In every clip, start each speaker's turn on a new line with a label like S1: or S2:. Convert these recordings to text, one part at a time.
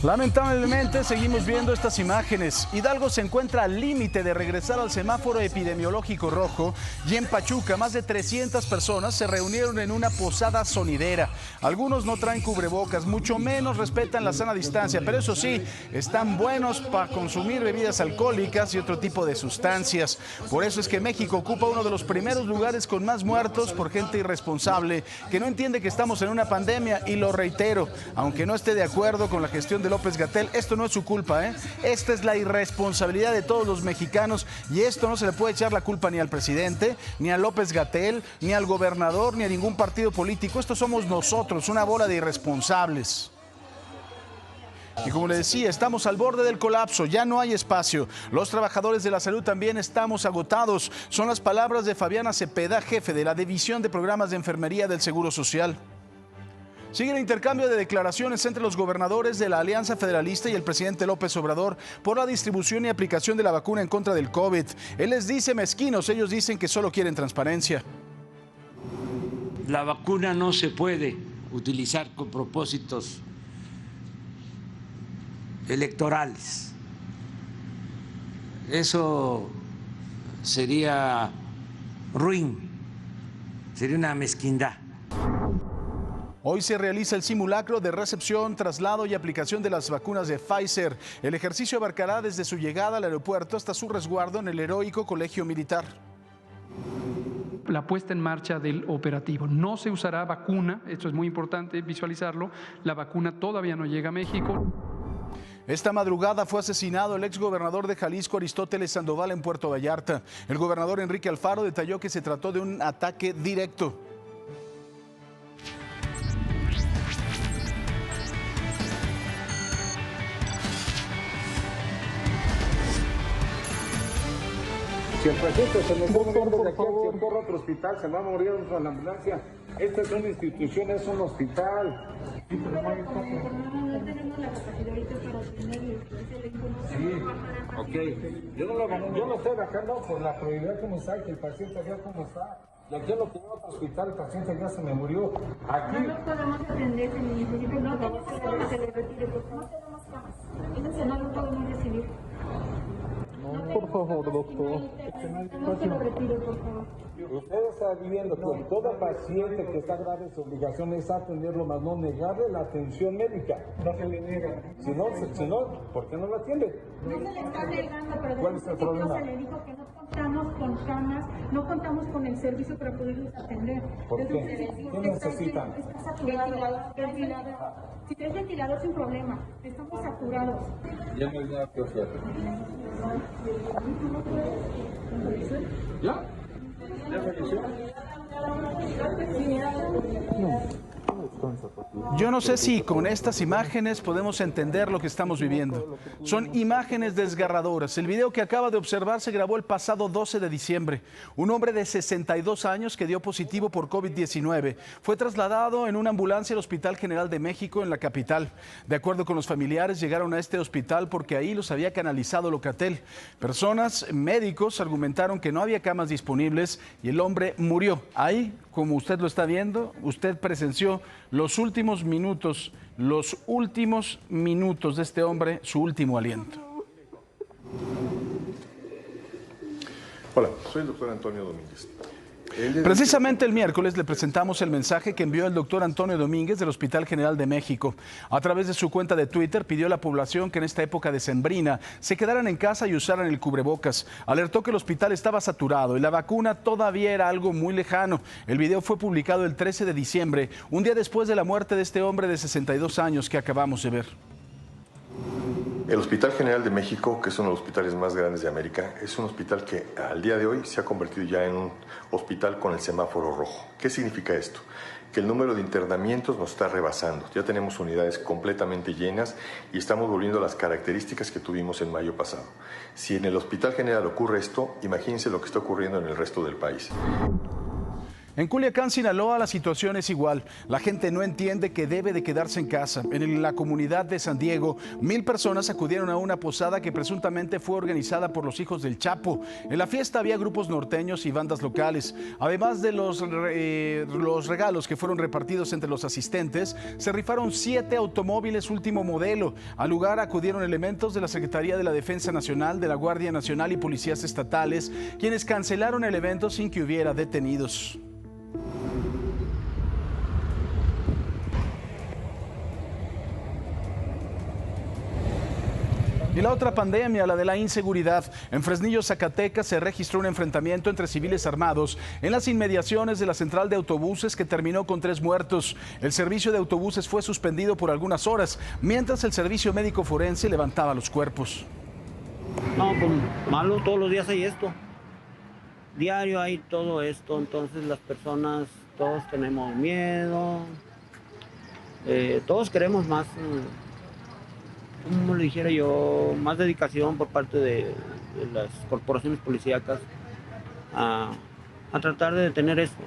S1: Lamentablemente seguimos viendo estas imágenes. Hidalgo se encuentra al límite de regresar al semáforo epidemiológico rojo y en Pachuca más de 300 personas se reunieron en una posada sonidera. Algunos no traen cubrebocas, mucho menos respetan la sana distancia, pero eso sí, están buenos para consumir bebidas alcohólicas y otro tipo de sustancias. Por eso es que México ocupa uno de los primeros lugares con más muertos por gente irresponsable que no entiende que estamos en una pandemia, y lo reitero, aunque no esté de acuerdo con la gestión de López-Gatell, esto no es su culpa, ¿eh? Esta es la irresponsabilidad de todos los mexicanos y esto no se le puede echar la culpa ni al presidente, ni a López-Gatell, ni al gobernador, ni a ningún partido político. Esto somos nosotros, una bola de irresponsables. Y como le decía, estamos al borde del colapso, ya no hay espacio. Los trabajadores de la salud también estamos agotados. Son las palabras de Fabiana Cepeda, jefe de la División de Programas de Enfermería del Seguro Social. Sigue el intercambio de declaraciones entre los gobernadores de la Alianza Federalista y el presidente López Obrador por la distribución y aplicación de la vacuna en contra del COVID. Él les dice mezquinos, ellos dicen que solo quieren transparencia.
S2: La vacuna no se puede utilizar con propósitos electorales. Eso sería ruin, sería una mezquindad.
S1: Hoy se realiza el simulacro de recepción, traslado y aplicación de las vacunas de Pfizer. El ejercicio abarcará desde su llegada al aeropuerto hasta su resguardo en el heroico Colegio Militar.
S3: La puesta en marcha del operativo. No se usará vacuna, esto es muy importante visualizarlo, la vacuna todavía no llega a México.
S1: Esta madrugada fue asesinado el exgobernador de Jalisco, Aristóteles Sandoval, en Puerto Vallarta. El gobernador Enrique Alfaro detalló que se trató de un ataque directo.
S4: Si el paciente se me está muriendo de aquí, si corre a otro hospital, se va a morir en la ambulancia. Esta es una institución, es un hospital. Sí, pero no tenemos la capacidad ahorita para tenerle. Sí, ok. Yo lo estoy bajando por la prioridad como está, que el paciente vea cómo está. Y aquí lo que va a otro hospital, el paciente ya se me murió. Aquí. No podemos atender, se necesita no tenemos camas, se le retire, porque no tenemos camas. Entonces no lo podemos recibir.
S5: Por favor, doctor.
S4: No se lo retire, por favor. Usted está viendo que todo paciente que está grave, su obligación es atenderlo, más no negarle la atención médica. No se le niega. Si no, ¿por qué no lo atiende?
S5: No se le está negando, pero
S4: ¿cuál es el problema?
S5: Se le dijo que no contamos con camas, no contamos con el servicio para poderlos atender.
S4: ¿Por qué? ¿Qué necesitan?
S5: Está saturado. Si es ventilador, sin problema. Estamos saturados.
S4: Ya no hay nada que hacer. ¿Ya? ¿Ya falleció?
S1: Yo no sé si con estas imágenes podemos entender lo que estamos viviendo. Son imágenes desgarradoras. El video que acaba de observar se grabó el pasado 12 de diciembre. Un hombre de 62 años que dio positivo por COVID-19 fue trasladado en una ambulancia al Hospital General de México en la capital. De acuerdo con los familiares, llegaron a este hospital porque ahí los había canalizado Locatel. Personas, médicos, argumentaron que no había camas disponibles y el hombre murió. Ahí, como usted lo está viendo, usted presenció los últimos minutos de este hombre, su último aliento.
S6: Hola, soy el doctor Antonio Domínguez.
S1: Precisamente el miércoles le presentamos el mensaje que envió el doctor Antonio Domínguez del Hospital General de México. A través de su cuenta de Twitter pidió a la población que en esta época decembrina se quedaran en casa y usaran el cubrebocas. Alertó que el hospital estaba saturado y la vacuna todavía era algo muy lejano. El video fue publicado el 13 de diciembre, un día después de la muerte de este hombre de 62 años que acabamos de ver.
S6: El Hospital General de México, que es uno de los hospitales más grandes de América, es un hospital que al día de hoy se ha convertido ya en un hospital con el semáforo rojo. ¿Qué significa esto? Que el número de internamientos nos está rebasando. Ya tenemos unidades completamente llenas y estamos volviendo a las características que tuvimos en mayo pasado. Si en el Hospital General ocurre esto, imagínense lo que está ocurriendo en el resto del país.
S1: En Culiacán, Sinaloa, la situación es igual. La gente no entiende que debe de quedarse en casa. En la comunidad de San Diego, 1000 personas acudieron a una posada que presuntamente fue organizada por los hijos del Chapo. En la fiesta había grupos norteños y bandas locales. Además de los regalos que fueron repartidos entre los asistentes, se rifaron 7 automóviles último modelo. Al lugar acudieron elementos de la Secretaría de la Defensa Nacional, de la Guardia Nacional y policías estatales, quienes cancelaron el evento sin que hubiera detenidos. Y la otra pandemia, la de la inseguridad. En Fresnillo, Zacatecas, se registró un enfrentamiento entre civiles armados en las inmediaciones de la central de autobuses que terminó con 3 muertos. El servicio de autobuses fue suspendido por algunas horas, mientras el servicio médico forense levantaba los cuerpos.
S7: No, pues malo, todos los días hay esto. Diario hay todo esto, entonces las personas, todos tenemos miedo, todos queremos más, como le dijera yo, más dedicación por parte de las corporaciones policíacas a tratar de detener esto,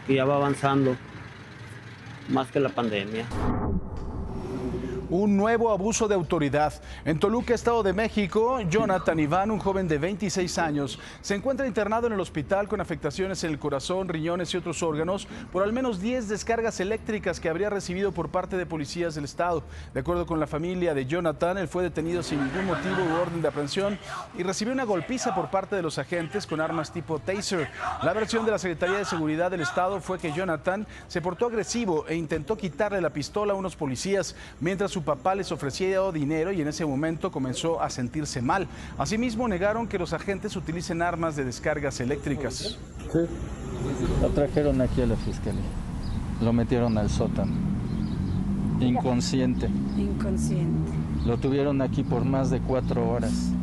S7: que ya va avanzando más que la pandemia.
S1: Un nuevo abuso de autoridad. En Toluca, Estado de México, Jonathan Iván, un joven de 26 años, se encuentra internado en el hospital con afectaciones en el corazón, riñones y otros órganos por al menos 10 descargas eléctricas que habría recibido por parte de policías del estado. De acuerdo con la familia de Jonathan, él fue detenido sin ningún motivo u orden de aprehensión y recibió una golpiza por parte de los agentes con armas tipo taser. La versión de la Secretaría de Seguridad del Estado fue que Jonathan se portó agresivo e intentó quitarle la pistola a unos policías, mientras su papá les ofrecía dinero y en ese momento comenzó a sentirse mal. Asimismo, negaron que los agentes utilicen armas de descargas eléctricas.
S8: Sí, lo trajeron aquí a la fiscalía, lo metieron al sótano, inconsciente. Lo tuvieron aquí por más de 4 horas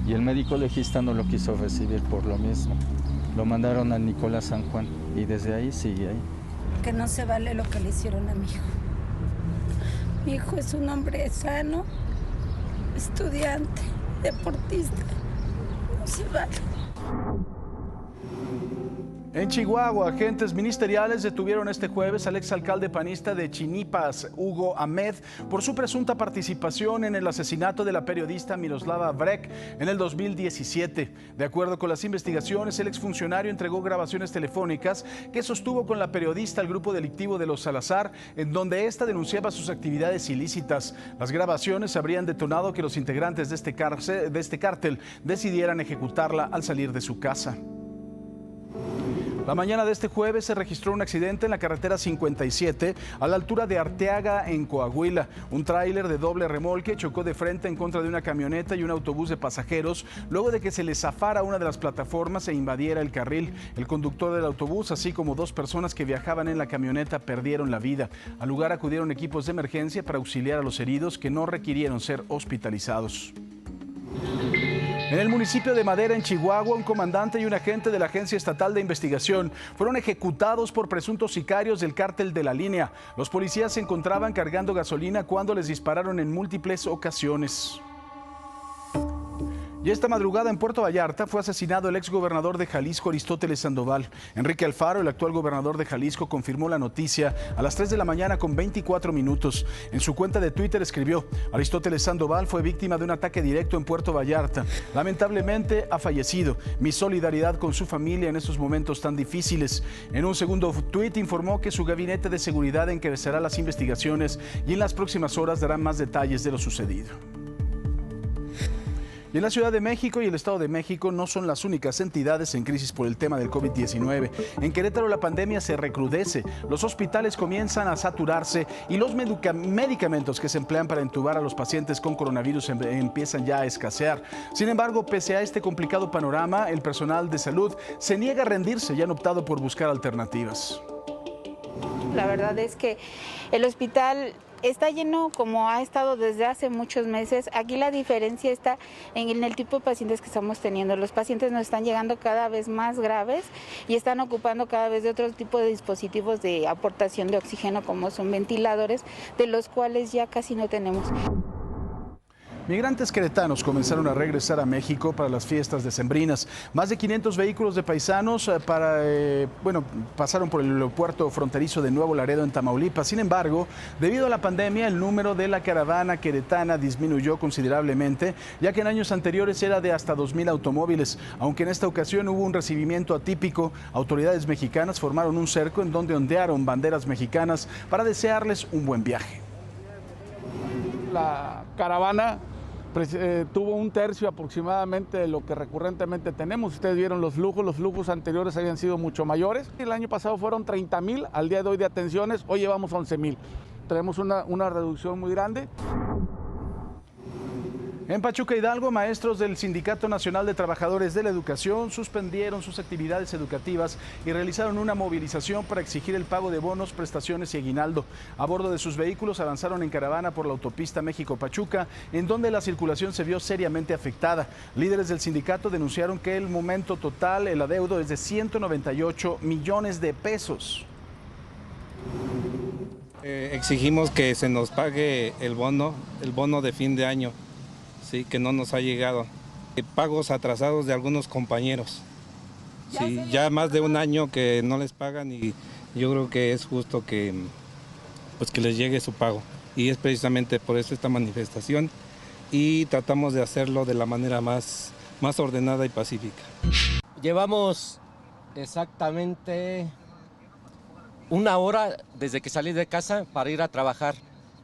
S8: y el médico legista no lo quiso recibir por lo mismo. Lo mandaron al Nicolás San Juan y desde ahí sigue ahí.
S9: Que no se vale lo que le hicieron a mi hijo. Mi hijo es un hombre sano, estudiante, deportista. No se vale.
S1: En Chihuahua, agentes ministeriales detuvieron este jueves al exalcalde panista de Chinipas, Hugo Ahmed, por su presunta participación en el asesinato de la periodista Miroslava Breck en el 2017. De acuerdo con las investigaciones, el exfuncionario entregó grabaciones telefónicas que sostuvo con la periodista al grupo delictivo de los Salazar, en donde ésta denunciaba sus actividades ilícitas. Las grabaciones habrían detonado que los integrantes de este cártel decidieran ejecutarla al salir de su casa. La mañana de este jueves se registró un accidente en la carretera 57 a la altura de Arteaga, en Coahuila. Un tráiler de doble remolque chocó de frente en contra de una camioneta y un autobús de pasajeros luego de que se le zafara una de las plataformas e invadiera el carril. El conductor del autobús, así como 2 personas que viajaban en la camioneta, perdieron la vida. Al lugar acudieron equipos de emergencia para auxiliar a los heridos, que no requirieron ser hospitalizados. En el municipio de Madera, en Chihuahua, un comandante y un agente de la Agencia Estatal de Investigación fueron ejecutados por presuntos sicarios del cártel de La Línea. Los policías se encontraban cargando gasolina cuando les dispararon en múltiples ocasiones. Y esta madrugada en Puerto Vallarta fue asesinado el exgobernador de Jalisco, Aristóteles Sandoval. Enrique Alfaro, el actual gobernador de Jalisco, confirmó la noticia a las 3 de la mañana con 24 minutos. En su cuenta de Twitter escribió: Aristóteles Sandoval fue víctima de un ataque directo en Puerto Vallarta. Lamentablemente ha fallecido. Mi solidaridad con su familia en estos momentos tan difíciles. En un segundo tuit informó que su gabinete de seguridad encabezará las investigaciones y en las próximas horas dará más detalles de lo sucedido. Y en la Ciudad de México y el Estado de México no son las únicas entidades en crisis por el tema del COVID-19. En Querétaro la pandemia se recrudece, los hospitales comienzan a saturarse y los medicamentos que se emplean para entubar a los pacientes con coronavirus empiezan ya a escasear. Sin embargo, pese a este complicado panorama, el personal de salud se niega a rendirse y han optado por buscar alternativas.
S10: La verdad es que el hospital está lleno como ha estado desde hace muchos meses. Aquí la diferencia está en el tipo de pacientes que estamos teniendo. Los pacientes nos están llegando cada vez más graves y están ocupando cada vez de otro tipo de dispositivos de aportación de oxígeno, como son ventiladores, de los cuales ya casi no tenemos.
S1: Migrantes queretanos comenzaron a regresar a México para las fiestas decembrinas. Más de 500 vehículos de paisanos pasaron por el aeropuerto fronterizo de Nuevo Laredo en Tamaulipas. Sin embargo, debido a la pandemia, el número de la caravana queretana disminuyó considerablemente, ya que en años anteriores era de hasta 2,000 automóviles. Aunque en esta ocasión hubo un recibimiento atípico, autoridades mexicanas formaron un cerco en donde ondearon banderas mexicanas para desearles un buen viaje.
S11: La caravana tuvo un tercio aproximadamente de lo que recurrentemente tenemos. Ustedes vieron los flujos anteriores habían sido mucho mayores. El año pasado fueron 30,000 al día de hoy de atenciones, hoy llevamos 11,000. Tenemos una reducción muy grande.
S1: En Pachuca, Hidalgo, maestros del Sindicato Nacional de Trabajadores de la Educación suspendieron sus actividades educativas y realizaron una movilización para exigir el pago de bonos, prestaciones y aguinaldo. A bordo de sus vehículos avanzaron en caravana por la autopista México-Pachuca, en donde la circulación se vio seriamente afectada. Líderes del sindicato denunciaron que el monto total, el adeudo, es de 198 millones de pesos.
S12: Exigimos que se nos pague el bono de fin de año. Sí, que no nos ha llegado. Pagos atrasados de algunos compañeros. Sí, ya más de un año que no les pagan y yo creo que es justo que les llegue su pago. Y es precisamente por eso esta manifestación y tratamos de hacerlo de la manera más ordenada y pacífica.
S13: Llevamos exactamente 1 hora desde que salí de casa para ir a trabajar.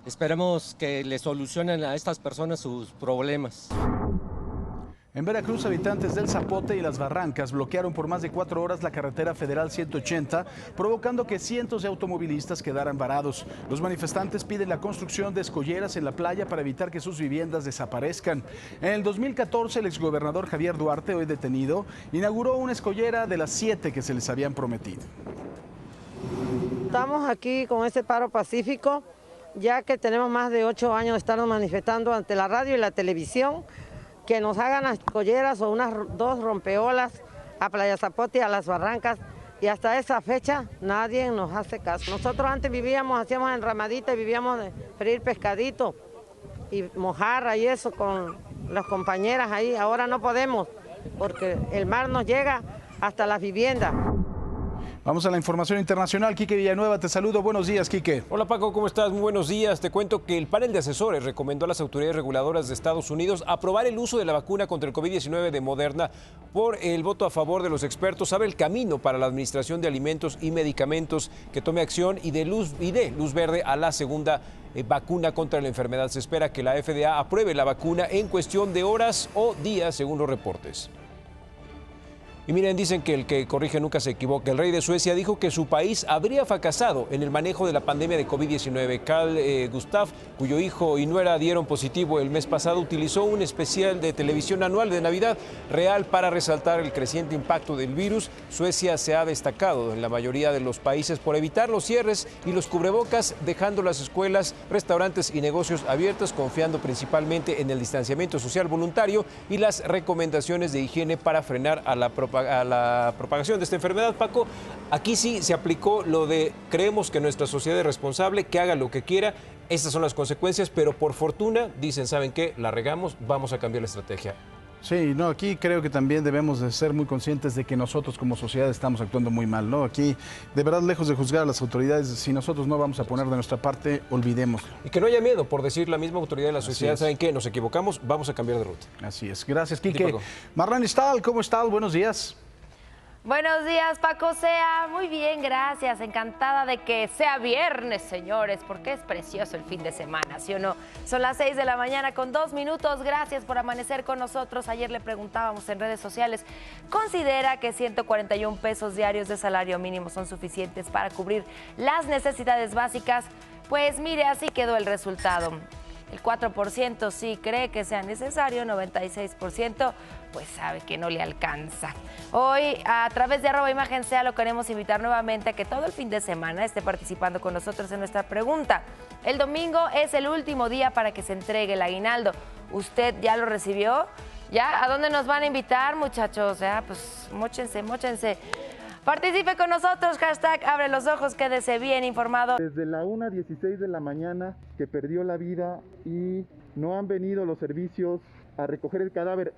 S13: Esperemos que le solucionen a estas personas sus problemas.
S1: En Veracruz, habitantes del Zapote y las Barrancas bloquearon por más de 4 horas la carretera federal 180, provocando que cientos de automovilistas quedaran varados. Los manifestantes piden la construcción de escolleras en la playa para evitar que sus viviendas desaparezcan. En el 2014, el exgobernador Javier Duarte, hoy detenido, inauguró una escollera de las 7 que se les habían prometido.
S14: Estamos aquí con este paro pacífico, ya que tenemos más de 8 años de estarnos manifestando ante la radio y la televisión, que nos hagan las colleras o unas 2 rompeolas a Playa Zapote y a las Barrancas, y hasta esa fecha nadie nos hace caso. Nosotros antes hacíamos enramadita y vivíamos de freír pescadito y mojarra y eso con las compañeras ahí. Ahora no podemos porque el mar nos llega hasta las viviendas.
S1: Vamos a la información internacional. Quique Villanueva, te saludo. Buenos días, Quique.
S15: Hola, Paco, ¿cómo estás? Muy buenos días. Te cuento que el panel de asesores recomendó a las autoridades reguladoras de Estados Unidos aprobar el uso de la vacuna contra el COVID-19 de Moderna. Por el voto a favor de los expertos, abre el camino para la Administración de Alimentos y Medicamentos que tome acción y dé luz verde a la segunda vacuna contra la enfermedad. Se espera que la FDA apruebe la vacuna en cuestión de horas o días, según los reportes. Y miren, dicen que el que corrige nunca se equivoca. El rey de Suecia dijo que su país habría fracasado en el manejo de la pandemia de COVID-19. Carl Gustaf, cuyo hijo y nuera dieron positivo el mes pasado, utilizó un especial de televisión anual de Navidad real para resaltar el creciente impacto del virus. Suecia se ha destacado en la mayoría de los países por evitar los cierres y los cubrebocas, dejando las escuelas, restaurantes y negocios abiertos, confiando principalmente en el distanciamiento social voluntario y las recomendaciones de higiene para frenar a la propagación de esta enfermedad. Paco, aquí sí se aplicó lo de creemos que nuestra sociedad es responsable, que haga lo que quiera. Estas son las consecuencias, pero por fortuna dicen, ¿saben qué? La regamos, vamos a cambiar la estrategia.
S1: Sí, no, aquí creo que también debemos de ser muy conscientes de que nosotros como sociedad estamos actuando muy mal, ¿no? Aquí, de verdad, lejos de juzgar a las autoridades, si nosotros no vamos a poner de nuestra parte, olvidémoslo.
S15: Y que no haya miedo por decir la misma autoridad de la sociedad, ¿saben qué? Nos equivocamos, vamos a cambiar de ruta.
S1: Así es. Gracias, Quique. Marlene Stahl, ¿cómo estás? Buenos días.
S16: Buenos días, Paco Sea. Muy bien, gracias. Encantada de que sea viernes, señores, porque es precioso el fin de semana, ¿sí o no? Son las 6 de la mañana con 2 minutos. Gracias por amanecer con nosotros. Ayer le preguntábamos en redes sociales, ¿considera que 141 pesos diarios de salario mínimo son suficientes para cubrir las necesidades básicas? Pues mire, así quedó el resultado. El 4% sí cree que sea necesario, 96% pues sabe que no le alcanza. Hoy, a través de @ImagenSea, lo queremos invitar nuevamente a que todo el fin de semana esté participando con nosotros en nuestra pregunta. El domingo es el último día para que se entregue el aguinaldo. ¿Usted ya lo recibió? ¿Ya? ¿A dónde nos van a invitar, muchachos? Pues móchense. Participe con nosotros, hashtag Abre los Ojos, quédese bien informado.
S17: Desde la 1:16 de la mañana que perdió la vida y no han venido los servicios a recoger el cadáver.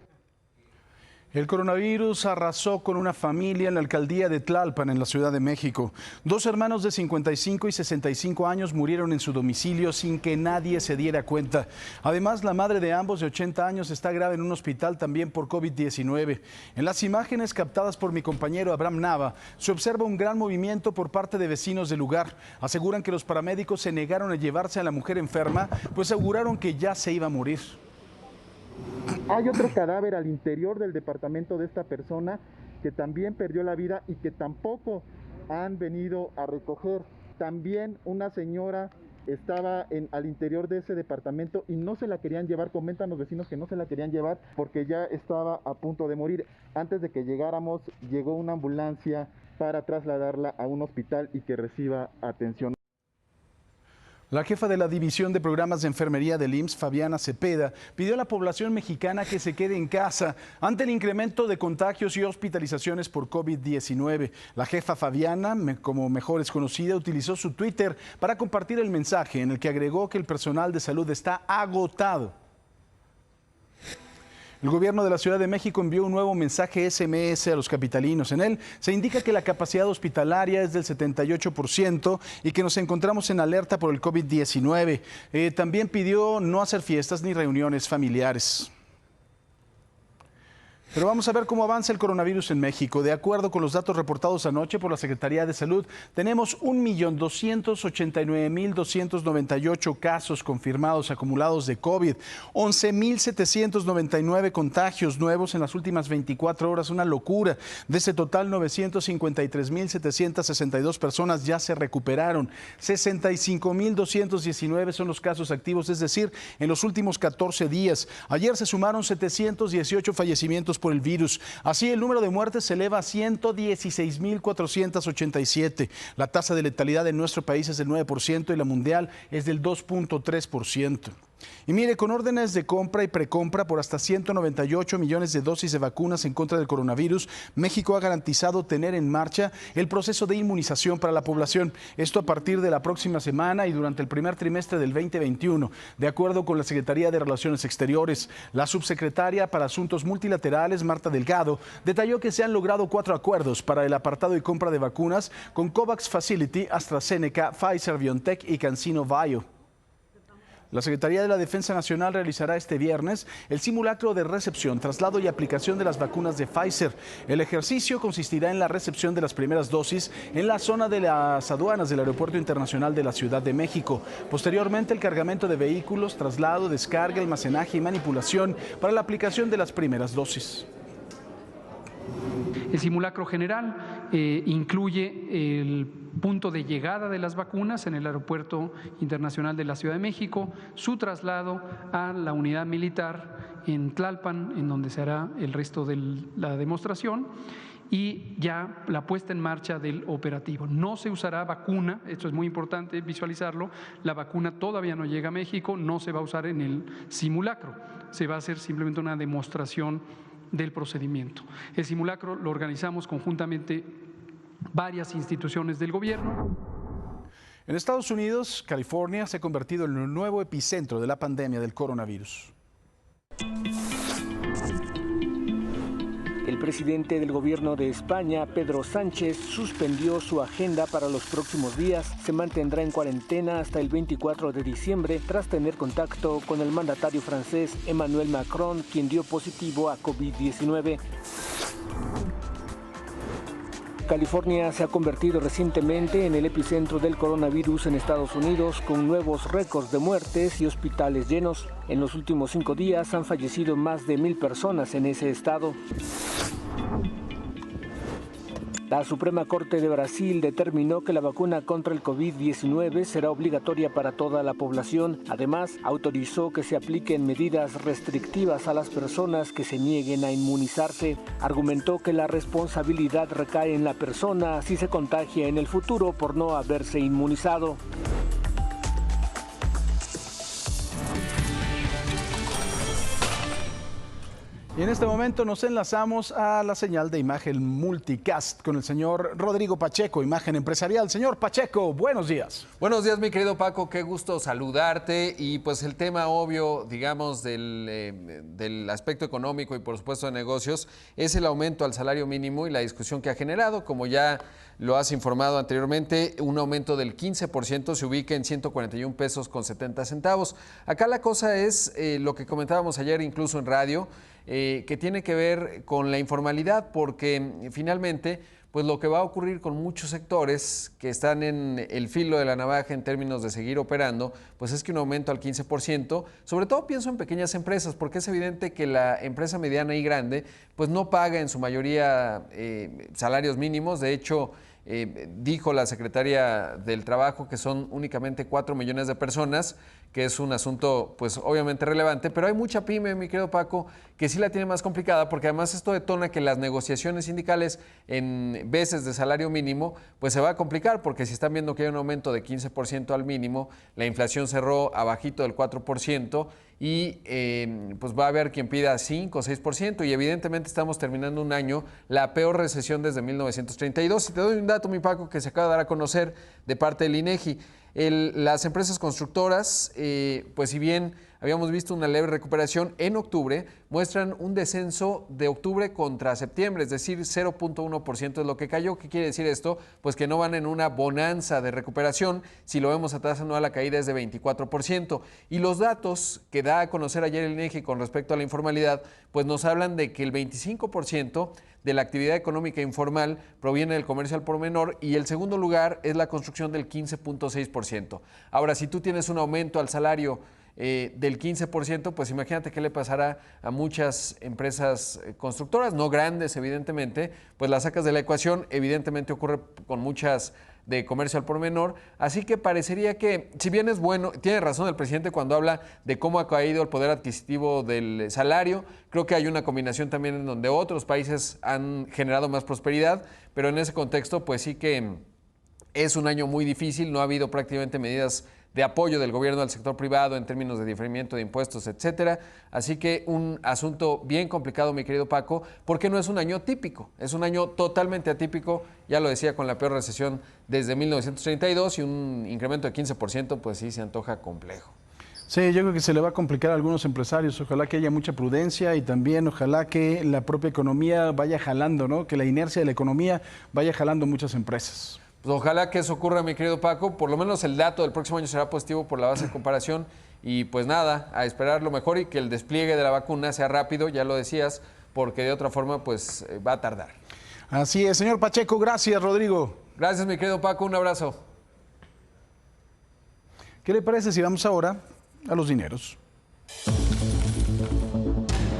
S1: El coronavirus arrasó con una familia en la alcaldía de Tlalpan, en la Ciudad de México. 2 hermanos de 55 y 65 años murieron en su domicilio sin que nadie se diera cuenta. Además, la madre de ambos, de 80 años, está grave en un hospital también por COVID-19. En las imágenes captadas por mi compañero Abraham Nava, se observa un gran movimiento por parte de vecinos del lugar. Aseguran que los paramédicos se negaron a llevarse a la mujer enferma, pues aseguraron que ya se iba a morir.
S17: Hay otro cadáver al interior del departamento de esta persona que también perdió la vida y que tampoco han venido a recoger. También una señora estaba al interior de ese departamento y no se la querían llevar. Comentan los vecinos que no se la querían llevar porque ya estaba a punto de morir. Antes de que llegáramos, llegó una ambulancia para trasladarla a un hospital y que reciba atención.
S1: La jefa de la División de Programas de Enfermería del IMSS, Fabiana Cepeda, pidió a la población mexicana que se quede en casa ante el incremento de contagios y hospitalizaciones por COVID-19. La jefa Fabiana, como mejor es conocida, utilizó su Twitter para compartir el mensaje en el que agregó que el personal de salud está agotado. El gobierno de la Ciudad de México envió un nuevo mensaje SMS a los capitalinos. En él se indica que la capacidad hospitalaria es del 78% y que nos encontramos en alerta por el COVID-19. También pidió no hacer fiestas ni reuniones familiares. Pero vamos a ver cómo avanza el coronavirus en México. De acuerdo con los datos reportados anoche por la Secretaría de Salud, tenemos 1.289.298 casos confirmados acumulados de COVID, 11.799 contagios nuevos en las últimas 24 horas, una locura. De ese total, 953.762 personas ya se recuperaron, 65.219 son los casos activos, es decir, en los últimos 14 días. Ayer se sumaron 718 fallecimientos por el virus. Así, el número de muertes se eleva a 116.487. La tasa de letalidad en nuestro país es del 9% y la mundial es del 2.3%. Y mire, con órdenes de compra y precompra por hasta 198 millones de dosis de vacunas en contra del coronavirus, México ha garantizado tener en marcha el proceso de inmunización para la población. Esto a partir de la próxima semana y durante el primer trimestre del 2021. De acuerdo con la Secretaría de Relaciones Exteriores, la subsecretaria para Asuntos Multilaterales, Marta Delgado, detalló que se han logrado 4 acuerdos para el apartado y compra de vacunas con COVAX Facility, AstraZeneca, Pfizer, BioNTech y CanSino Bio. La Secretaría de la Defensa Nacional realizará este viernes el simulacro de recepción, traslado y aplicación de las vacunas de Pfizer. El ejercicio consistirá en la recepción de las primeras dosis en la zona de las aduanas del Aeropuerto Internacional de la Ciudad de México. Posteriormente, el cargamento de vehículos, traslado, descarga, almacenaje y manipulación para la aplicación de las primeras dosis.
S3: El simulacro general incluye el punto de llegada de las vacunas en el Aeropuerto Internacional de la Ciudad de México, su traslado a la unidad militar en Tlalpan, en donde se hará el resto de la demostración, y ya la puesta en marcha del operativo. No se usará vacuna, esto es muy importante visualizarlo, la vacuna todavía no llega a México, no se va a usar en el simulacro, se va a hacer simplemente una demostración del procedimiento. El simulacro lo organizamos conjuntamente varias instituciones del gobierno.
S1: En Estados Unidos, California se ha convertido en el nuevo epicentro de la pandemia del coronavirus.
S18: El presidente del gobierno de España, Pedro Sánchez, suspendió su agenda para los próximos días. Se mantendrá en cuarentena hasta el 24 de diciembre tras tener contacto con el mandatario francés Emmanuel Macron, quien dio positivo a COVID-19. California se ha convertido recientemente en el epicentro del coronavirus en Estados Unidos, con nuevos récords de muertes y hospitales llenos. En los últimos 5 días han fallecido más de 1,000 personas en ese estado. La Suprema Corte de Brasil determinó que la vacuna contra el COVID-19 será obligatoria para toda la población. Además, autorizó que se apliquen medidas restrictivas a las personas que se nieguen a inmunizarse. Argumentó que la responsabilidad recae en la persona si se contagia en el futuro por no haberse inmunizado.
S1: Y en este momento nos enlazamos a la señal de imagen multicast con el señor Rodrigo Pacheco, imagen empresarial. Señor Pacheco, buenos días.
S19: Buenos días, mi querido Paco, qué gusto saludarte. Y pues el tema obvio, digamos, del aspecto económico y por supuesto de negocios es el aumento al salario mínimo y la discusión que ha generado. Como ya lo has informado anteriormente, un aumento del 15% se ubica en 141 pesos con 70 centavos. Acá la cosa es lo que comentábamos ayer incluso en radio, que tiene que ver con la informalidad, porque finalmente pues lo que va a ocurrir con muchos sectores que están en el filo de la navaja en términos de seguir operando, pues es que un aumento al 15%, sobre todo pienso en pequeñas empresas, porque es evidente que la empresa mediana y grande pues no paga en su mayoría salarios mínimos. De hecho, dijo la secretaria del Trabajo que son únicamente 4 millones de personas, que es un asunto pues obviamente relevante, pero hay mucha pyme, mi querido Paco, que sí la tiene más complicada, porque además esto detona que las negociaciones sindicales en veces de salario mínimo pues se va a complicar, porque si están viendo que hay un aumento de 15% al mínimo, la inflación cerró abajito del 4%, y pues va a haber quien pida 5 o 6%, y evidentemente estamos terminando un año, la peor recesión desde 1932. Y te doy un dato, mi Paco, que se acaba de dar a conocer de parte del INEGI. Las empresas constructoras, pues si bien habíamos visto una leve recuperación en octubre, muestran un descenso de octubre contra septiembre, es decir, 0.1% es lo que cayó. ¿Qué quiere decir esto? Pues que no van en una bonanza de recuperación. Si lo vemos a tasa anual, la caída es de 24%. Y los datos que da a conocer ayer el INEGI con respecto a la informalidad, pues nos hablan de que el 25% de la actividad económica informal proviene del comercio al por menor, y el segundo lugar es la construcción del 15.6%. Ahora, si tú tienes un aumento al salario del 15%, pues imagínate qué le pasará a muchas empresas constructoras, no grandes evidentemente, pues las sacas de la ecuación. Evidentemente ocurre con muchas de comercio al por menor, así que parecería que, si bien es bueno, tiene razón el presidente cuando habla de cómo ha caído el poder adquisitivo del salario. Creo que hay una combinación también en donde otros países han generado más prosperidad, pero en ese contexto pues sí que es un año muy difícil, no ha habido prácticamente medidas de apoyo del gobierno al sector privado en términos de diferimiento de impuestos, etcétera. Así que un asunto bien complicado, mi querido Paco, porque no es un año típico, es un año totalmente atípico, ya lo decía, con la peor recesión desde 1932, y un incremento de 15%, pues sí se antoja complejo.
S1: Sí, yo creo que se le va a complicar a algunos empresarios. Ojalá que haya mucha prudencia, y también ojalá que la propia economía vaya jalando, ¿no? Que la inercia de la economía vaya jalando muchas empresas.
S19: Pues ojalá que eso ocurra, mi querido Paco. Por lo menos el dato del próximo año será positivo por la base de comparación. Y pues nada, a esperar lo mejor y que el despliegue de la vacuna sea rápido, ya lo decías, porque de otra forma pues va a tardar.
S1: Así es, señor Pacheco. Gracias, Rodrigo.
S19: Gracias, mi querido Paco. Un abrazo.
S1: ¿Qué le parece si vamos ahora a los dineros?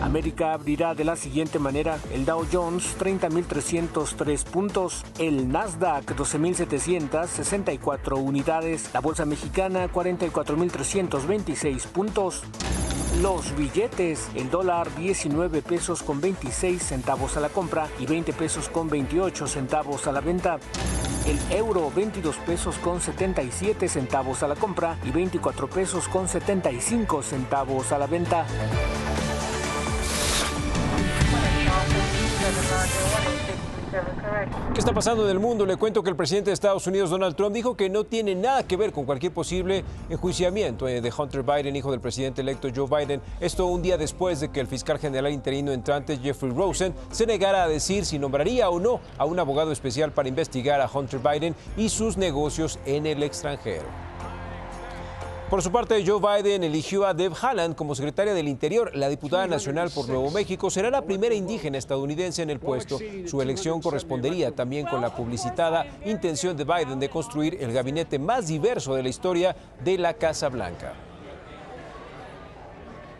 S18: América abrirá de la siguiente manera: el Dow Jones 30.303 puntos, el Nasdaq 12.764 unidades, la Bolsa Mexicana 44.326 puntos. Los billetes: el dólar 19 pesos con 26 centavos a la compra y 20 pesos con 28 centavos a la venta. El euro 22 pesos con 77 centavos a la compra y 24 pesos con 75 centavos a la venta.
S15: ¿Qué está pasando en el mundo? Le cuento que el presidente de Estados Unidos, Donald Trump, dijo que no tiene nada que ver con cualquier posible enjuiciamiento de Hunter Biden, hijo del presidente electo Joe Biden. Esto un día después de que el fiscal general interino entrante Jeffrey Rosen se negara a decir si nombraría o no a un abogado especial para investigar a Hunter Biden y sus negocios en el extranjero. Por su parte, Joe Biden eligió a Deb Haaland como secretaria del Interior. La diputada nacional por Nuevo México será la primera indígena estadounidense en el puesto. Su elección correspondería también con la publicitada intención de Biden de construir el gabinete más diverso de la historia de la Casa Blanca.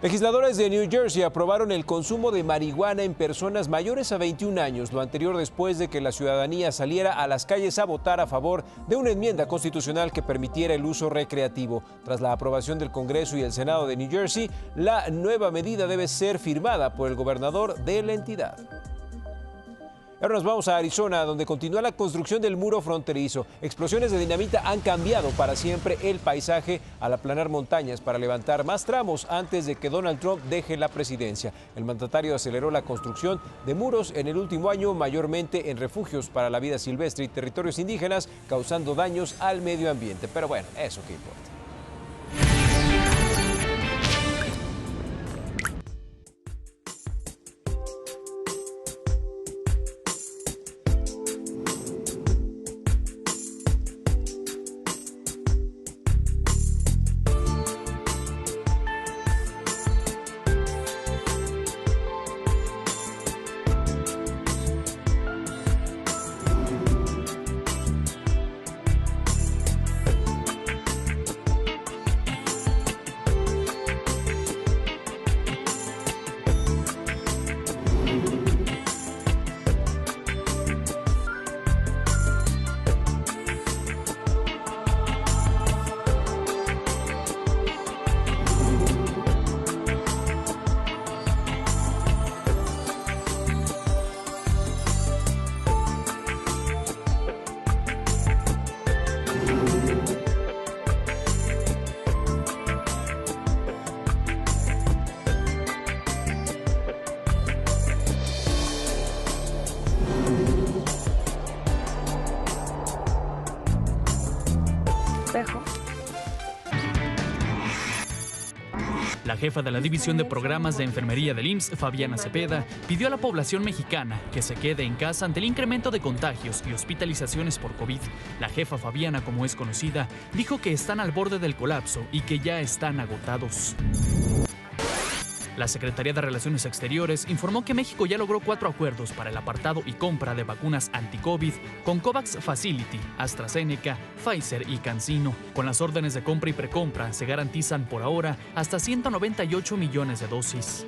S15: Legisladores de New Jersey aprobaron el consumo de marihuana en personas mayores a 21 años, lo anterior después de que la ciudadanía saliera a las calles a votar a favor de una enmienda constitucional que permitiera el uso recreativo. Tras la aprobación del Congreso y el Senado de New Jersey, la nueva medida debe ser firmada por el gobernador de la entidad. Ahora nos vamos a Arizona, donde continúa la construcción del muro fronterizo. Explosiones de dinamita han cambiado para siempre el paisaje al aplanar montañas para levantar más tramos antes de que Donald Trump deje la presidencia. El mandatario aceleró la construcción de muros en el último año, mayormente en refugios para la vida silvestre y territorios indígenas, causando daños al medio ambiente. Pero bueno, eso qué importa.
S20: La jefa de la División de Programas de Enfermería del IMSS, Fabiana Cepeda, pidió a la población mexicana que se quede en casa ante el incremento de contagios y hospitalizaciones por COVID. La jefa Fabiana, como es conocida, dijo que están al borde del colapso y que ya están agotados. La Secretaría de Relaciones Exteriores informó que México ya logró 4 acuerdos para el apartado y compra de vacunas anti-COVID con COVAX Facility, AstraZeneca, Pfizer y CanSino. Con las órdenes de compra y precompra se garantizan por ahora hasta 198 millones de dosis.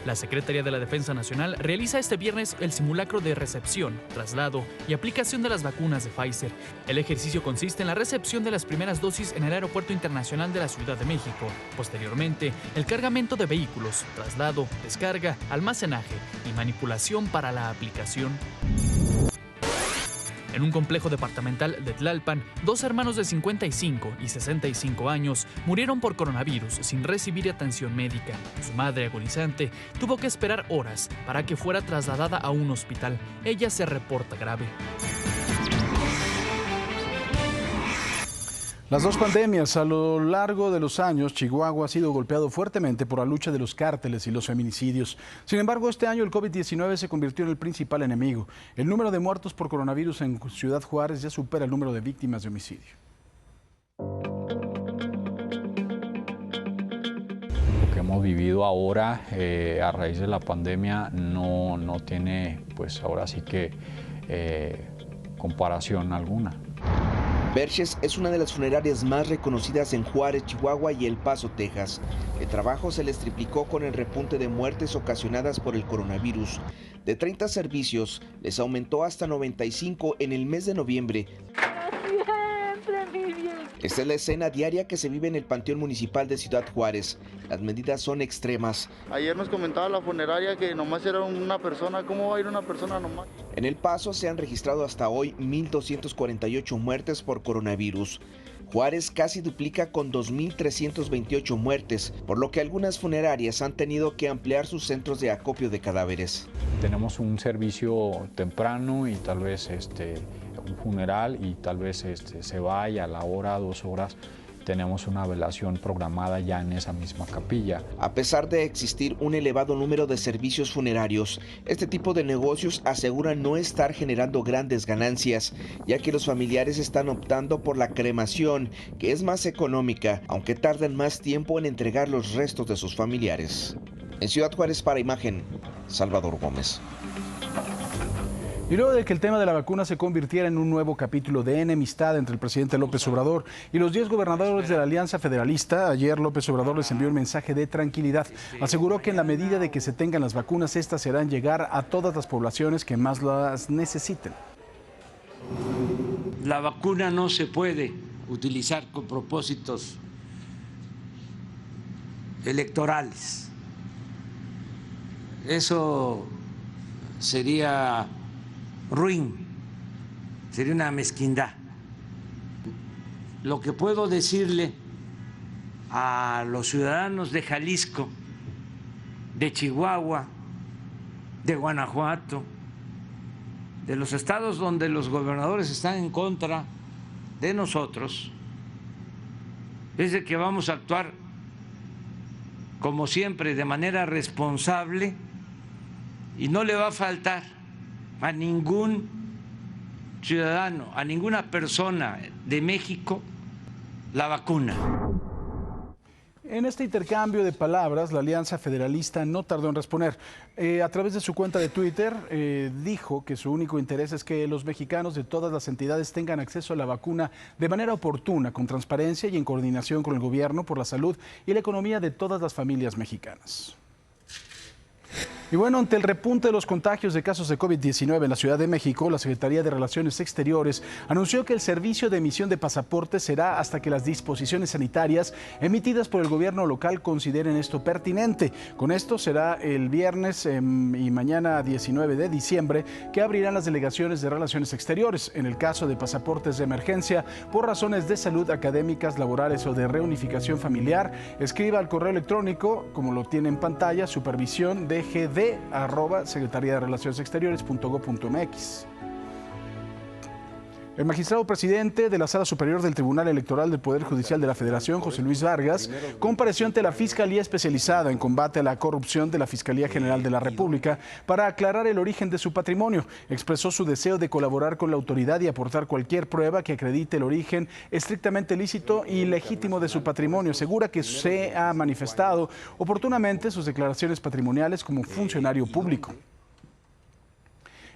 S20: La Secretaría de la Defensa Nacional realiza este viernes el simulacro de recepción, traslado y aplicación de las vacunas de Pfizer. El ejercicio consiste en la recepción de las primeras dosis en el Aeropuerto Internacional de la Ciudad de México. Posteriormente, el cargamento de vehículos, traslado, descarga, almacenaje y manipulación para la aplicación. En un complejo departamental de Tlalpan, 2 hermanos de 55 y 65 años murieron por coronavirus sin recibir atención médica. Su madre, agonizante, tuvo que esperar horas para que fuera trasladada a un hospital. Ella se reporta grave.
S1: Las dos pandemias. A lo largo de los años, Chihuahua ha sido golpeado fuertemente por la lucha de los cárteles y los feminicidios. Sin embargo, este año el COVID-19 se convirtió en el principal enemigo. El número de muertos por coronavirus en Ciudad Juárez ya supera el número de víctimas de homicidio.
S21: Lo que hemos vivido ahora a raíz de la pandemia no tiene, pues ahora sí que comparación alguna.
S22: Berches es una de las funerarias más reconocidas en Juárez, Chihuahua y El Paso, Texas. El trabajo se les triplicó con el repunte de muertes ocasionadas por el coronavirus. De 30 servicios, les aumentó hasta 95 en el mes de noviembre. Esta es la escena diaria que se vive en el Panteón Municipal de Ciudad Juárez. Las medidas son extremas.
S23: Ayer nos comentaba la funeraria que nomás era una persona. ¿Cómo va a ir una persona nomás?
S22: En El Paso se han registrado hasta hoy 1,248 muertes por coronavirus. Juárez casi duplica con 2,328 muertes, por lo que algunas funerarias han tenido que ampliar sus centros de acopio de cadáveres.
S21: Tenemos un servicio temprano y tal vez un funeral y tal vez se vaya a la hora, 2 horas. Tenemos una velación programada ya en esa misma capilla.
S22: A pesar de existir un elevado número de servicios funerarios, este tipo de negocios aseguran no estar generando grandes ganancias, ya que los familiares están optando por la cremación, que es más económica, aunque tardan más tiempo en entregar los restos de sus familiares. En Ciudad Juárez, para Imagen, Salvador Gómez.
S1: Y luego de que el tema de la vacuna se convirtiera en un nuevo capítulo de enemistad entre el presidente López Obrador y los 10 gobernadores de la Alianza Federalista, ayer López Obrador les envió un mensaje de tranquilidad. Aseguró que en la medida de que se tengan las vacunas, estas serán llegar a todas las poblaciones que más las necesiten.
S2: La vacuna no se puede utilizar con propósitos electorales. Eso sería ruin, sería una mezquindad. Lo que puedo decirle a los ciudadanos de Jalisco, de Chihuahua, de Guanajuato, de los estados donde los gobernadores están en contra de nosotros, es de que vamos a actuar como siempre, de manera responsable, y no le va a faltar a ningún ciudadano, a ninguna persona de México la vacuna.
S1: En este intercambio de palabras, la Alianza Federalista no tardó en responder. A través de su cuenta de Twitter, dijo que su único interés es que los mexicanos de todas las entidades tengan acceso a la vacuna de manera oportuna, con transparencia y en coordinación con el gobierno por la salud y la economía de todas las familias mexicanas. Y bueno, ante el repunte de los contagios de casos de COVID-19 en la Ciudad de México, la Secretaría de Relaciones Exteriores anunció que el servicio de emisión de pasaportes será hasta que las disposiciones sanitarias emitidas por el gobierno local consideren esto pertinente. Con esto será el viernes y mañana 19 de diciembre que abrirán las delegaciones de Relaciones Exteriores. En el caso de pasaportes de emergencia, por razones de salud, académicas, laborales o de reunificación familiar, escriba al correo electrónico, como lo tiene en pantalla, supervisión dgd@secretaría-de-relaciones-exteriores.gov.mx. El magistrado presidente de la Sala Superior del Tribunal Electoral del Poder Judicial de la Federación, José Luis Vargas, compareció ante la Fiscalía Especializada en Combate a la Corrupción de la Fiscalía General de la República para aclarar el origen de su patrimonio. Expresó su deseo de colaborar con la autoridad y aportar cualquier prueba que acredite el origen estrictamente lícito y legítimo de su patrimonio. Asegura que se ha manifestado oportunamente sus declaraciones patrimoniales como funcionario público.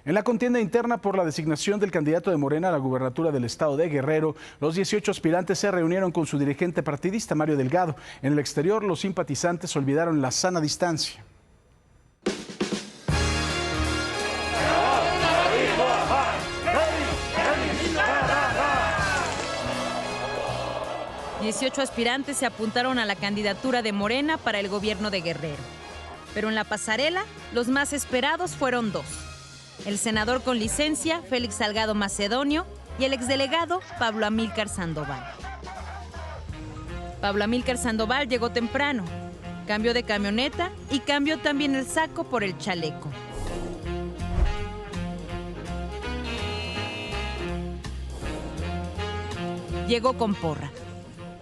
S1: En la contienda interna por la designación del candidato de Morena a la gubernatura del estado de Guerrero, los 18 aspirantes se reunieron con su dirigente partidista, Mario Delgado. En el exterior, los simpatizantes olvidaron la sana distancia.
S4: Dieciocho aspirantes se apuntaron a la candidatura de Morena para el gobierno de Guerrero. Pero en la pasarela, los más esperados fueron dos: el senador con licencia, Félix Salgado Macedonio, y el exdelegado, Pablo Amílcar Sandoval. Pablo Amílcar Sandoval llegó temprano, cambió de camioneta y cambió también el saco por el chaleco. Llegó con porra.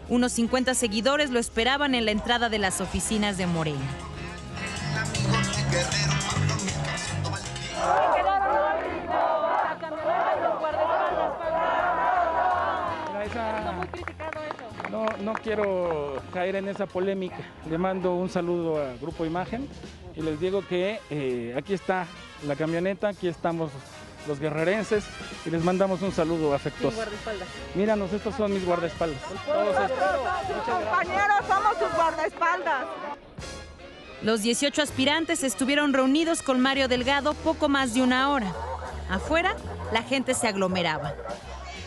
S4: Unos 50 seguidores lo esperaban en la entrada de las oficinas de Morena.
S11: No quiero caer en esa polémica. Le mando un saludo a Grupo Imagen y les digo que aquí está la camioneta, aquí estamos los guerrerenses y les mandamos un saludo afectuoso. Míranos, estos son mis guardaespaldas. Todos estos.
S5: Compañeros, somos sus guardaespaldas.
S4: Los 18 aspirantes estuvieron reunidos con Mario Delgado poco más de una hora. Afuera, la gente se aglomeraba.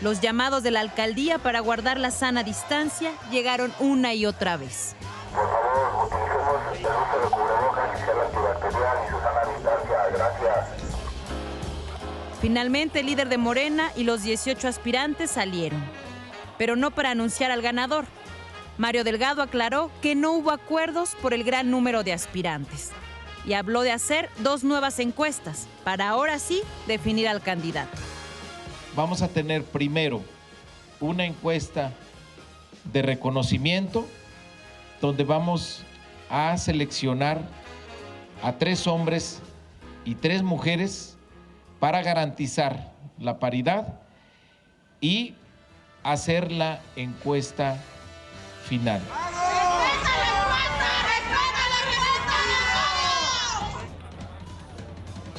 S4: Los llamados de la alcaldía para guardar la sana distancia llegaron una y otra vez.
S6: Por favor, utilicemos el uso de cubrebocas y gel antibacterial y su sana distancia. Gracias.
S4: Finalmente, el líder de Morena y los 18 aspirantes salieron, pero no para anunciar al ganador. Mario Delgado aclaró que no hubo acuerdos por el gran número de aspirantes y habló de hacer 2 nuevas encuestas para ahora sí definir al candidato.
S24: Vamos a tener primero una encuesta de reconocimiento donde vamos a seleccionar a 3 hombres y 3 mujeres para garantizar la paridad y hacer la encuesta final.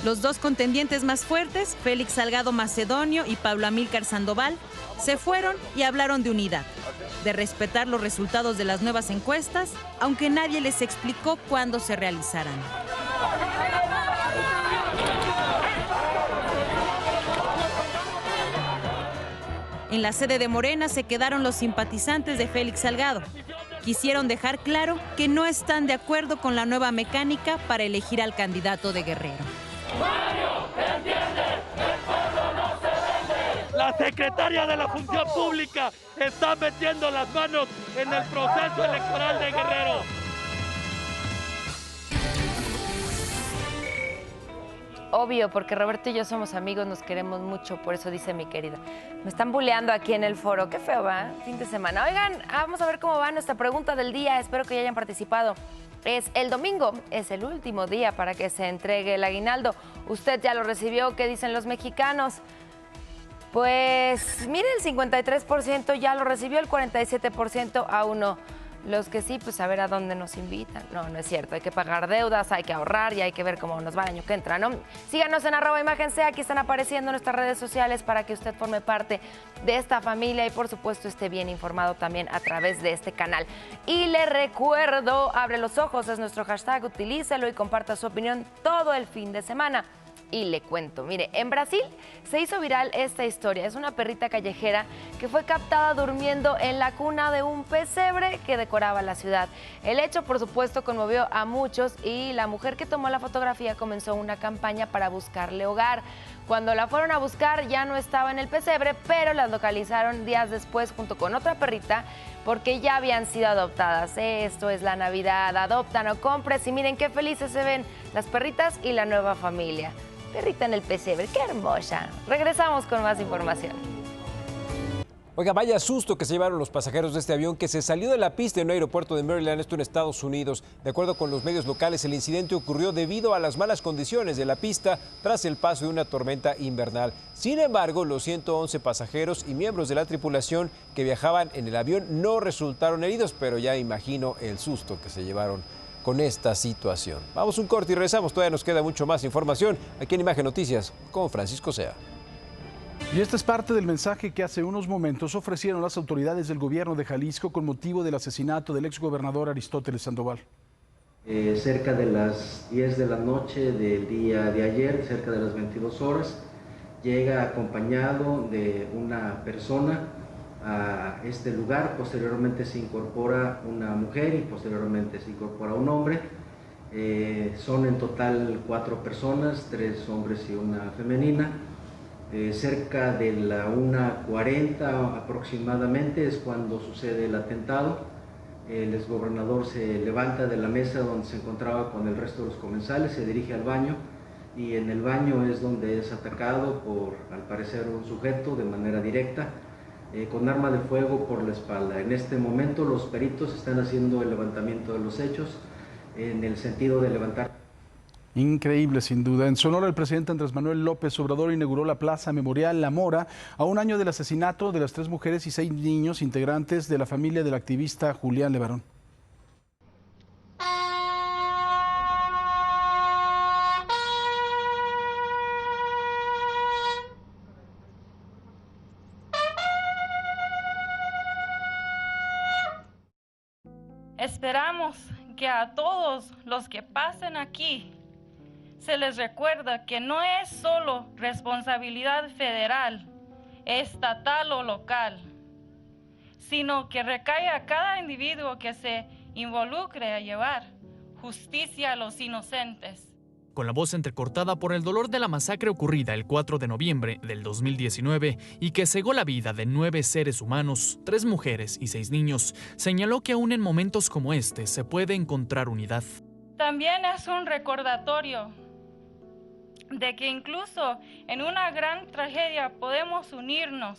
S4: Los 2 contendientes más fuertes, Félix Salgado Macedonio y Pablo Amílcar Sandoval, se fueron y hablaron de unidad, de respetar los resultados de las nuevas encuestas, aunque nadie les explicó cuándo se realizarán. En la sede de Morena se quedaron los simpatizantes de Félix Salgado. Quisieron dejar claro que no están de acuerdo con la nueva mecánica para elegir al candidato de Guerrero.
S7: La secretaria de la Función Pública está metiendo las manos en el proceso electoral de Guerrero.
S16: Obvio, porque Roberto y yo somos amigos, nos queremos mucho, por eso dice mi querida. Me están buleando aquí en el foro, qué feo va, fin de semana. Oigan, vamos a ver cómo va nuestra pregunta del día, espero que ya hayan participado. Es el domingo, es el último día para que se entregue el aguinaldo. ¿Usted ya lo recibió? ¿Qué dicen los mexicanos? Pues mire, el 53% ya lo recibió, el 47% aún no. Los que sí, pues a ver a dónde nos invitan. No, no es cierto, hay que pagar deudas, hay que ahorrar y hay que ver cómo nos va el año que entra, ¿no? Síganos en @imágense, aquí están apareciendo nuestras redes sociales para que usted forme parte de esta familia y por supuesto esté bien informado también a través de este canal. Y le recuerdo, abre los ojos, es nuestro hashtag, utilícelo y comparta su opinión todo el fin de semana. Y le cuento, mire, en Brasil se hizo viral esta historia. Es una perrita callejera que fue captada durmiendo en la cuna de un pesebre que decoraba la ciudad. El hecho, por supuesto, conmovió a muchos y la mujer que tomó la fotografía comenzó una campaña para buscarle hogar. Cuando la fueron a buscar ya no estaba en el pesebre, pero las localizaron días después junto con otra perrita porque ya habían sido adoptadas. Esto es la Navidad, adoptan o compres y miren qué felices se ven las perritas y la nueva familia. Perrita en el pesebre, qué hermosa. Regresamos con más información.
S15: Oiga, vaya susto que se llevaron los pasajeros de este avión que se salió de la pista en un aeropuerto de Maryland, esto en Estados Unidos. De acuerdo con los medios locales, el incidente ocurrió debido a las malas condiciones de la pista tras el paso de una tormenta invernal. Sin embargo, los 111 pasajeros y miembros de la tripulación que viajaban en el avión no resultaron heridos, pero ya imagino el susto que se llevaron con esta situación. Vamos a un corte y regresamos, todavía nos queda mucho más información aquí en Imagen Noticias con Francisco Sea.
S1: Y este es parte del mensaje que hace unos momentos ofrecieron las autoridades del gobierno de Jalisco con motivo del asesinato del exgobernador Aristóteles Sandoval.
S8: Cerca de las 10 de la noche del día de ayer, cerca de las 22 horas, llega acompañado de una persona a este lugar. Posteriormente se incorpora una mujer y posteriormente se incorpora un hombre. Son en total 4 personas, 3 hombres y una femenina. Cerca de la 1:40 aproximadamente es cuando sucede el atentado. El exgobernador se levanta de la mesa donde se encontraba con el resto de los comensales, se dirige al baño y en el baño es donde es atacado por, al parecer, un sujeto de manera directa con arma de fuego por la espalda. En este momento los peritos están haciendo el levantamiento de los hechos en el sentido de levantar.
S1: Increíble, sin duda. En Sonora, el presidente Andrés Manuel López Obrador inauguró la Plaza Memorial La Mora a un año del asesinato de las 3 mujeres y 6 niños integrantes de la familia del activista Julián Levarón.
S9: Esperamos que a todos los que pasen aquí se les recuerda que no es solo responsabilidad federal, estatal o local, sino que recae a cada individuo que se involucre a llevar justicia a los inocentes.
S20: Con la voz entrecortada por el dolor de la masacre ocurrida el 4 de noviembre del 2019 y que cegó la vida de 9 seres humanos, 3 mujeres y 6 niños, señaló que aún en momentos como este se puede encontrar unidad.
S9: También es un recordatorio de que incluso en una gran tragedia podemos unirnos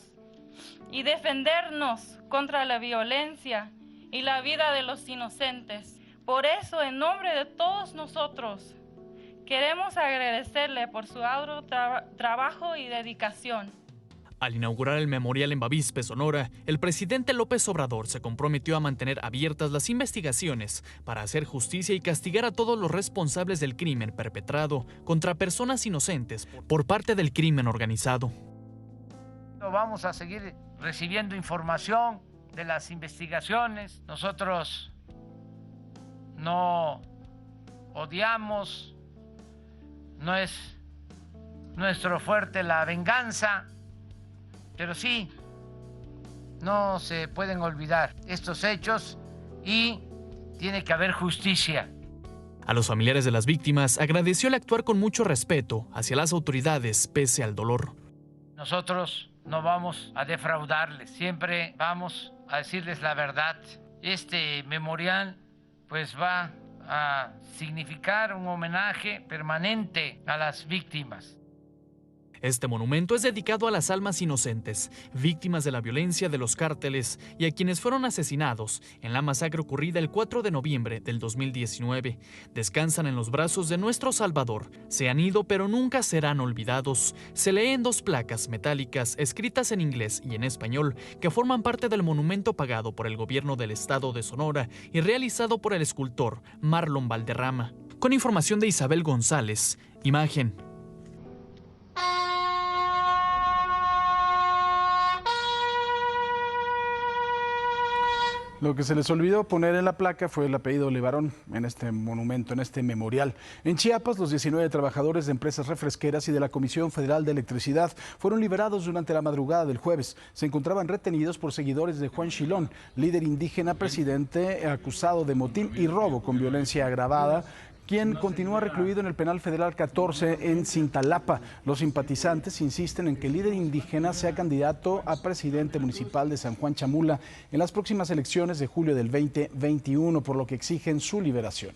S9: y defendernos contra la violencia y la vida de los inocentes. Por eso, en nombre de todos nosotros, queremos agradecerle por su arduo trabajo y dedicación.
S20: Al inaugurar el memorial en Bavispe, Sonora, el presidente López Obrador se comprometió a mantener abiertas las investigaciones para hacer justicia y castigar a todos los responsables del crimen perpetrado contra personas inocentes por parte del crimen organizado.
S10: Vamos a seguir recibiendo información de las investigaciones. Nosotros no odiamos, no es nuestro fuerte la venganza, pero sí, no se pueden olvidar estos hechos y tiene que haber justicia.
S20: A los familiares de las víctimas agradeció el actuar con mucho respeto hacia las autoridades pese al dolor.
S10: Nosotros no vamos a defraudarles, siempre vamos a decirles la verdad. Este memorial pues va a significar un homenaje permanente a las víctimas.
S20: Este monumento es dedicado a las almas inocentes, víctimas de la violencia de los cárteles y a quienes fueron asesinados en la masacre ocurrida el 4 de noviembre del 2019. Descansan en los brazos de nuestro Salvador. Se han ido, pero nunca serán olvidados. Se lee en 2 placas metálicas escritas en inglés y en español que forman parte del monumento pagado por el gobierno del estado de Sonora y realizado por el escultor Marlon Valderrama. Con información de Isabel González, Imagen.
S1: Lo que se les olvidó poner en la placa fue el apellido Levarón en este monumento, en este memorial. En Chiapas, los 19 trabajadores de empresas refresqueras y de la Comisión Federal de Electricidad fueron liberados durante la madrugada del jueves. Se encontraban retenidos por seguidores de Juan Chilón, líder indígena presidente acusado de motín y robo con violencia agravada, quien continúa recluido en el Penal Federal 14 en Cintalapa. Los simpatizantes insisten en que el líder indígena sea candidato a presidente municipal de San Juan Chamula en las próximas elecciones de julio del 2021, por lo que exigen su liberación.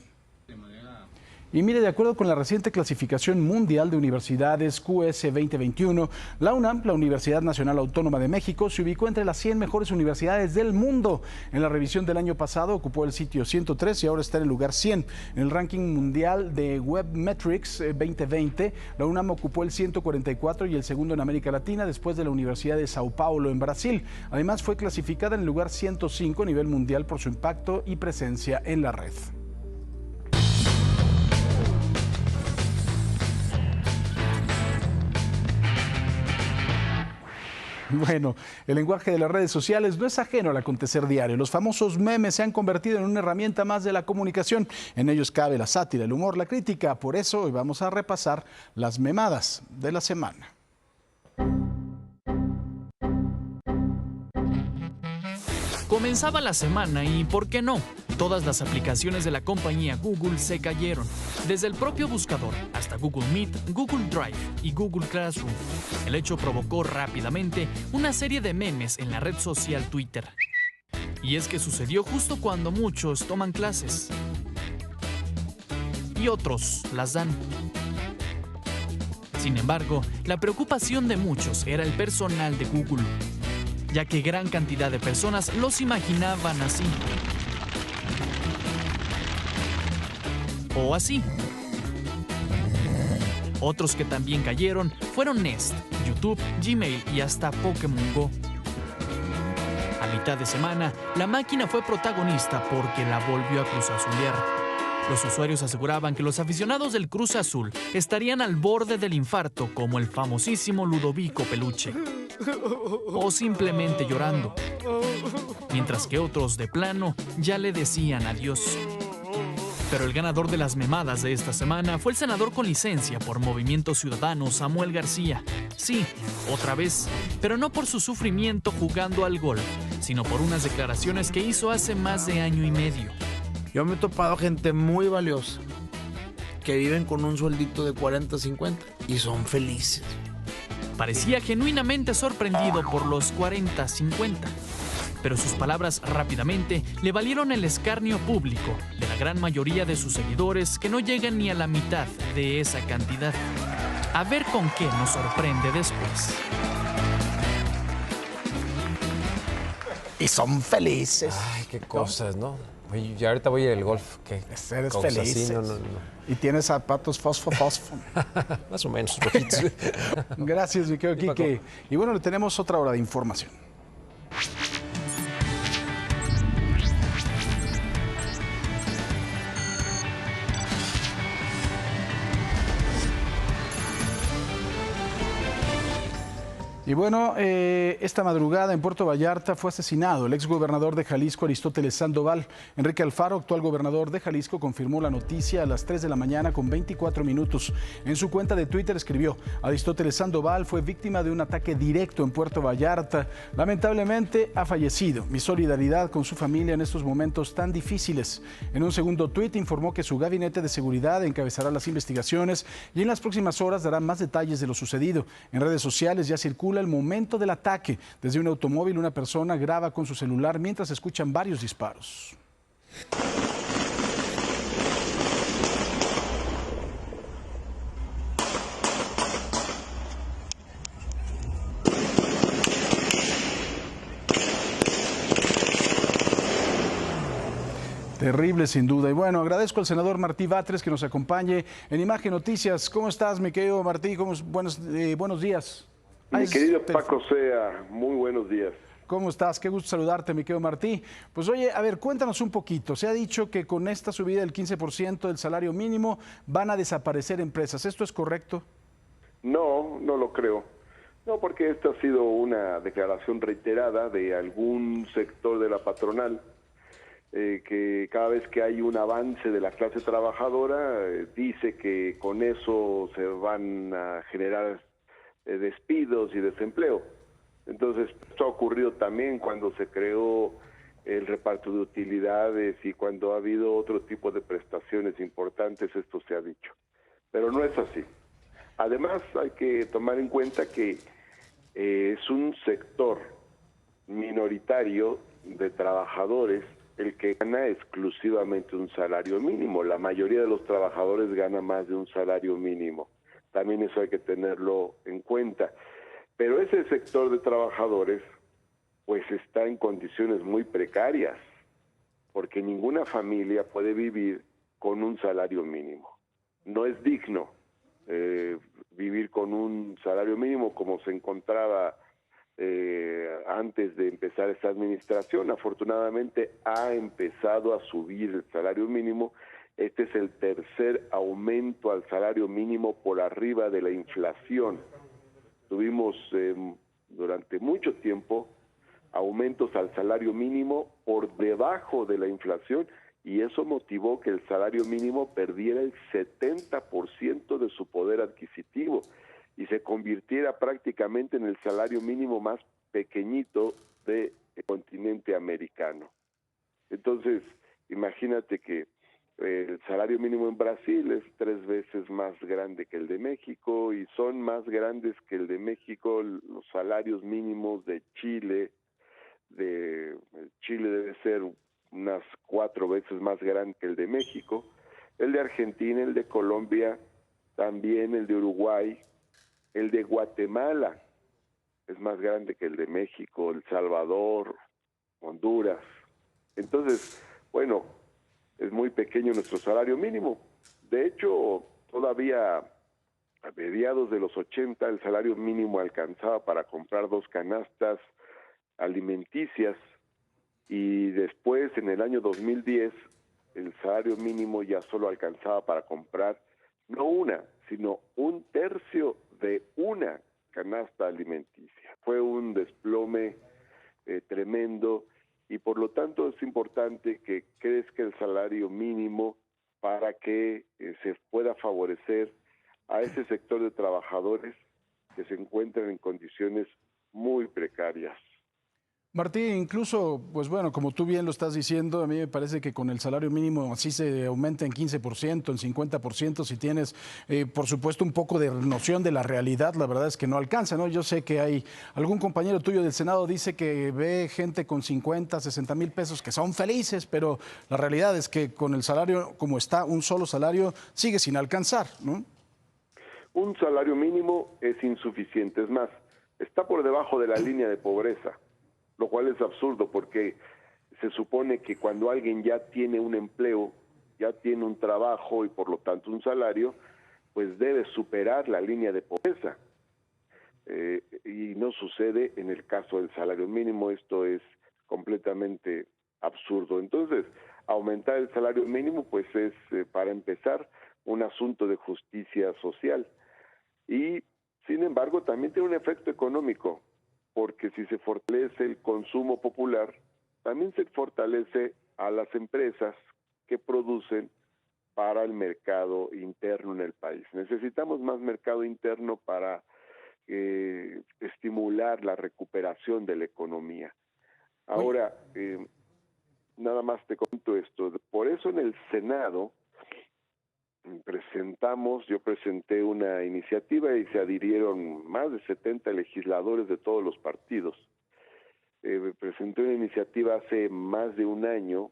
S1: Y mire, de acuerdo con la reciente clasificación mundial de universidades QS 2021, la UNAM, la Universidad Nacional Autónoma de México, se ubicó entre las 100 mejores universidades del mundo. En la revisión del año pasado ocupó el sitio 103 y ahora está en el lugar 100. En el ranking mundial de Webmetrics 2020, la UNAM ocupó el 144 y el segundo en América Latina, después de la Universidad de Sao Paulo en Brasil. Además, fue clasificada en el lugar 105 a nivel mundial por su impacto y presencia en la red. Bueno, el lenguaje de las redes sociales no es ajeno al acontecer diario. Los famosos memes se han convertido en una herramienta más de la comunicación. En ellos cabe la sátira, el humor, la crítica. Por eso hoy vamos a repasar las memadas de la semana.
S20: Comenzaba la semana y, ¿por qué no? Todas las aplicaciones de la compañía Google se cayeron, desde el propio buscador hasta Google Meet, Google Drive y Google Classroom. El hecho provocó rápidamente una serie de memes en la red social Twitter. Y es que sucedió justo cuando muchos toman clases y otros las dan. Sin embargo, la preocupación de muchos era el personal de Google, ya que gran cantidad de personas los imaginaban así. O así. Otros que también cayeron fueron Nest, YouTube, Gmail y hasta Pokémon Go. A mitad de semana, la máquina fue protagonista porque la volvió a cruzazulear. Los usuarios aseguraban que los aficionados del Cruz Azul estarían al borde del infarto, como el famosísimo Ludovico Peluche, o simplemente llorando, mientras que otros de plano ya le decían adiós. Pero el ganador de las memadas de esta semana fue el senador con licencia por Movimiento Ciudadano, Samuel García. Sí, otra vez, pero no por su sufrimiento jugando al golf, sino por unas declaraciones que hizo hace más de año y medio.
S12: Yo me he topado gente muy valiosa que viven con un sueldito de 40, 50 y son felices.
S20: Parecía genuinamente sorprendido por los 40, 50. Pero sus palabras rápidamente le valieron el escarnio público de la gran mayoría de sus seguidores, que no llegan ni a la mitad de esa cantidad. A ver con qué nos sorprende después.
S1: Y son felices.
S15: Ay, qué cosas, ¿no? Oye, ya ahorita voy a ir al golf. ¿Qué
S1: eres
S15: cosas
S1: feliz.
S15: así? No.
S1: Y tienes zapatos fosfo.
S15: Más o menos, rojitos.
S1: Gracias, mi querido Quique. Y bueno, le tenemos otra hora de información. Y bueno, esta madrugada en Puerto Vallarta fue asesinado el exgobernador de Jalisco, Aristóteles Sandoval. Enrique Alfaro, actual gobernador de Jalisco, confirmó la noticia a las 3 de la mañana con 24 minutos. En su cuenta de Twitter escribió: Aristóteles Sandoval fue víctima de un ataque directo en Puerto Vallarta. Lamentablemente ha fallecido. Mi solidaridad con su familia en estos momentos tan difíciles. En un segundo tuit informó que su gabinete de seguridad encabezará las investigaciones y en las próximas horas dará más detalles de lo sucedido. En redes sociales ya circula el momento del ataque. Desde un automóvil, una persona graba con su celular mientras escuchan varios disparos. Terrible, sin duda. Y bueno, agradezco al senador Martí Batres que nos acompañe en Imagen Noticias. ¿Cómo estás, mi querido Martí? Buenos días.
S3: Mi querido Paco Sea, muy buenos días.
S1: ¿Cómo estás? Qué gusto saludarte, mi querido Martí. Pues oye, a ver, cuéntanos un poquito. Se ha dicho que con esta subida del 15% del salario mínimo van a desaparecer empresas. ¿Esto es correcto?
S3: No, no lo creo. No, porque esta ha sido una declaración reiterada de algún sector de la patronal, que cada vez que hay un avance de la clase trabajadora, dice que con eso se van a generar despidos y desempleo. Entonces, esto ha ocurrido también cuando se creó el reparto de utilidades y cuando ha habido otro tipo de prestaciones importantes, esto se ha dicho. Pero no es así. Además, hay que tomar en cuenta que es un sector minoritario de trabajadores el que gana exclusivamente un salario mínimo. La mayoría de los trabajadores gana más de un salario mínimo. También eso hay que tenerlo en cuenta. Pero ese sector de trabajadores pues está en condiciones muy precarias, porque ninguna familia puede vivir con un salario mínimo. No es digno vivir con un salario mínimo como se encontraba antes de empezar esta administración. Afortunadamente ha empezado a subir el salario mínimo. Este es el tercer aumento al salario mínimo por arriba de la inflación. Tuvimos durante mucho tiempo aumentos al salario mínimo por debajo de la inflación y eso motivó que el salario mínimo perdiera el 70% de su poder adquisitivo y se convirtiera prácticamente en el salario mínimo más pequeñito del continente americano. Entonces, imagínate que el salario mínimo en Brasil es 3 veces más grande que el de México y son más grandes que el de México los salarios mínimos de Chile. Chile debe ser unas 4 veces más grande que el de México. El de Argentina, el de Colombia, también el de Uruguay. El de Guatemala es más grande que el de México, El Salvador, Honduras. Entonces, bueno, es muy pequeño nuestro salario mínimo. De hecho, todavía a mediados de los 80 el salario mínimo alcanzaba para comprar 2 canastas alimenticias y después, en el año 2010, el salario mínimo ya solo alcanzaba para comprar no una, sino 1/3 de una canasta alimenticia. Fue un desplome tremendo y por lo tanto es importante que crezca el salario mínimo para que se pueda favorecer a ese sector de trabajadores que se encuentran en condiciones muy precarias.
S1: Martí, incluso, pues bueno, como tú bien lo estás diciendo, a mí me parece que con el salario mínimo así se aumenta en 15%, en 50%, si tienes, por supuesto, un poco de noción de la realidad, la verdad es que no alcanza, ¿no? Yo sé que hay algún compañero tuyo del Senado dice que ve gente con 50, 60 mil pesos que son felices, pero la realidad es que con el salario como está, un solo salario sigue sin alcanzar, ¿no?
S3: Un salario mínimo es insuficiente, es más, está por debajo de la línea de pobreza, lo cual es absurdo porque se supone que cuando alguien ya tiene un empleo, ya tiene un trabajo y por lo tanto un salario, pues debe superar la línea de pobreza. Y no sucede en el caso del salario mínimo, esto es completamente absurdo. Entonces, aumentar el salario mínimo pues es, para empezar, un asunto de justicia social. Y Sin embargo, también tiene un efecto económico, porque si se fortalece el consumo popular, también se fortalece a las empresas que producen para el mercado interno en el país. Necesitamos más mercado interno para estimular la recuperación de la economía. Ahora, nada más te comento esto. Por eso en el Senado yo presenté una iniciativa y se adhirieron más de 70 legisladores de todos los partidos. Presenté una iniciativa hace más de un año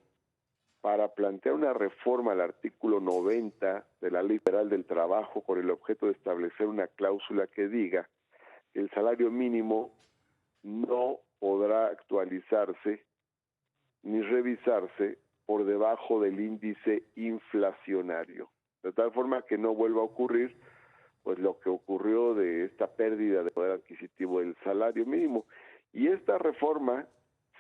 S3: para plantear una reforma al artículo 90 de la Ley Federal del Trabajo con el objeto de establecer una cláusula que diga que el salario mínimo no podrá actualizarse ni revisarse por debajo del índice inflacionario, de tal forma que no vuelva a ocurrir pues lo que ocurrió de esta pérdida de poder adquisitivo del salario mínimo. Y esta reforma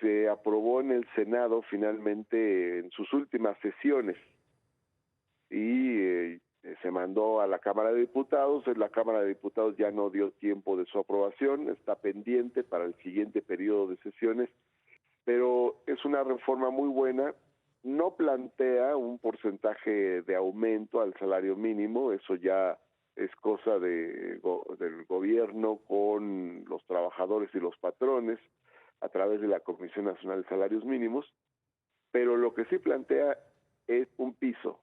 S3: se aprobó en el Senado finalmente en sus últimas sesiones y se mandó a la Cámara de Diputados. La Cámara de Diputados ya no dio tiempo de su aprobación, está pendiente para el siguiente periodo de sesiones, pero es una reforma muy buena. No plantea un porcentaje de aumento al salario mínimo, eso ya es cosa del gobierno con los trabajadores y los patrones a través de la Comisión Nacional de Salarios Mínimos, pero lo que sí plantea es un piso.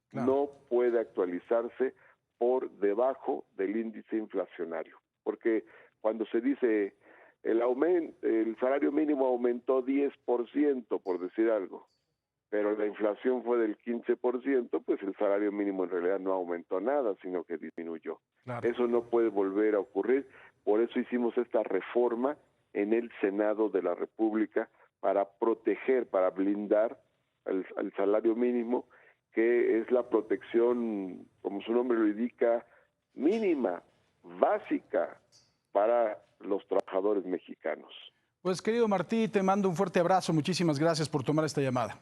S3: Claro. No puede actualizarse por debajo del índice inflacionario, porque cuando se dice el salario mínimo aumentó 10%, por decir algo, pero la inflación fue del 15%, pues el salario mínimo en realidad no aumentó nada, sino que disminuyó. Claro. Eso no puede volver a ocurrir, por eso hicimos esta reforma en el Senado de la República para proteger, para blindar al salario mínimo, que es la protección, como su nombre lo indica, mínima, básica para los trabajadores mexicanos.
S1: Pues querido Martí, te mando un fuerte abrazo, muchísimas gracias por tomar esta llamada.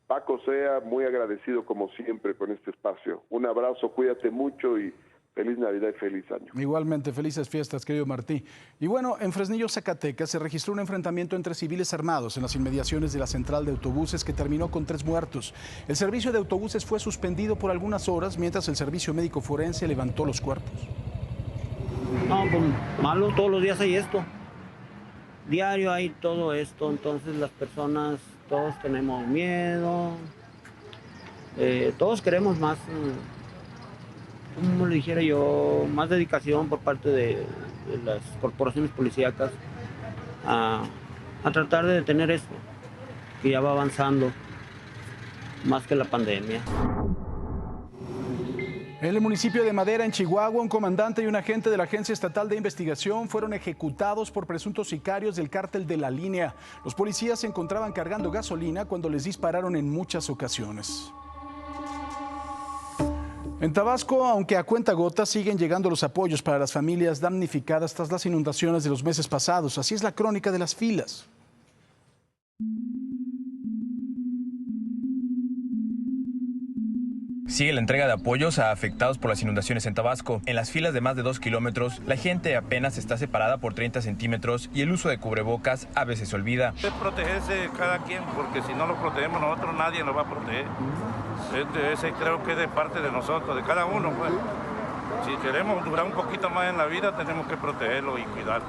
S3: Paco Sea, muy agradecido como siempre con este espacio. Un abrazo, cuídate mucho y feliz Navidad y feliz año.
S1: Igualmente, felices fiestas, querido Martí. Y bueno, en Fresnillo, Zacatecas, se registró un enfrentamiento entre civiles armados en las inmediaciones de la central de autobuses que terminó con 3 muertos. El servicio de autobuses fue suspendido por algunas horas mientras el servicio médico forense levantó los cuerpos.
S13: No, pues malo, todos los días hay esto. Diario hay todo esto, entonces las personas, todos tenemos miedo, todos queremos más, como le dijera yo, más dedicación por parte de las corporaciones policíacas a tratar de detener esto, que ya va avanzando más que la pandemia.
S1: En el municipio de Madera, en Chihuahua, un comandante y un agente de la Agencia Estatal de Investigación fueron ejecutados por presuntos sicarios del cártel de La Línea. Los policías se encontraban cargando gasolina cuando les dispararon en muchas ocasiones. En Tabasco, aunque a cuentagotas, siguen llegando los apoyos para las familias damnificadas tras las inundaciones de los meses pasados. Así es la crónica de las filas.
S14: Sigue la entrega de apoyos a afectados por las inundaciones en Tabasco. En las filas de más de 2 kilómetros, la gente apenas está separada por 30 centímetros y el uso de cubrebocas a veces se olvida.
S17: Es protegerse cada quien, porque si no lo protegemos nosotros, nadie nos va a proteger. Ese creo que es de parte de nosotros, de cada uno, pues. Si queremos durar un poquito más en la vida, tenemos que protegerlo y cuidarlo,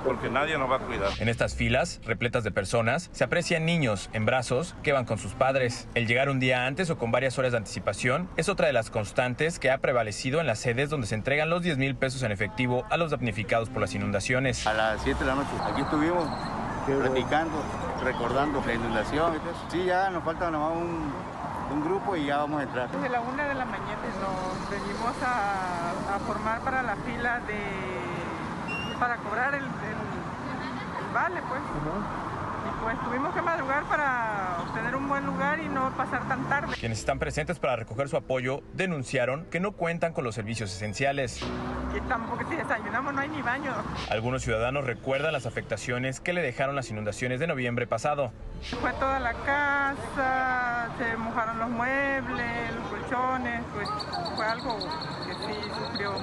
S17: porque nadie nos va a cuidar.
S14: En estas filas, repletas de personas, se aprecian niños en brazos que van con sus padres. El llegar un día antes o con varias horas de anticipación es otra de las constantes que ha prevalecido en las sedes donde se entregan los 10,000 pesos en efectivo a los damnificados por las inundaciones.
S19: A las 7 de la noche, aquí estuvimos platicando, recordando la inundación. Sí, ya nos falta nomás un grupo y ya vamos a entrar.
S5: Desde la 1 de la mañana nos venimos a formar para la fila para cobrar el vale, pues. Y pues tuvimos que madrugar para obtener un buen lugar y no pasar tan tarde.
S14: Quienes están presentes para recoger su apoyo denunciaron que no cuentan con los servicios esenciales.
S5: Que tampoco, si desayunamos no hay ni baño.
S14: Algunos ciudadanos recuerdan las afectaciones que le dejaron las inundaciones de noviembre pasado.
S5: Fue toda la casa, se mojaron los muebles, los colchones, pues fue algo que sí sufrió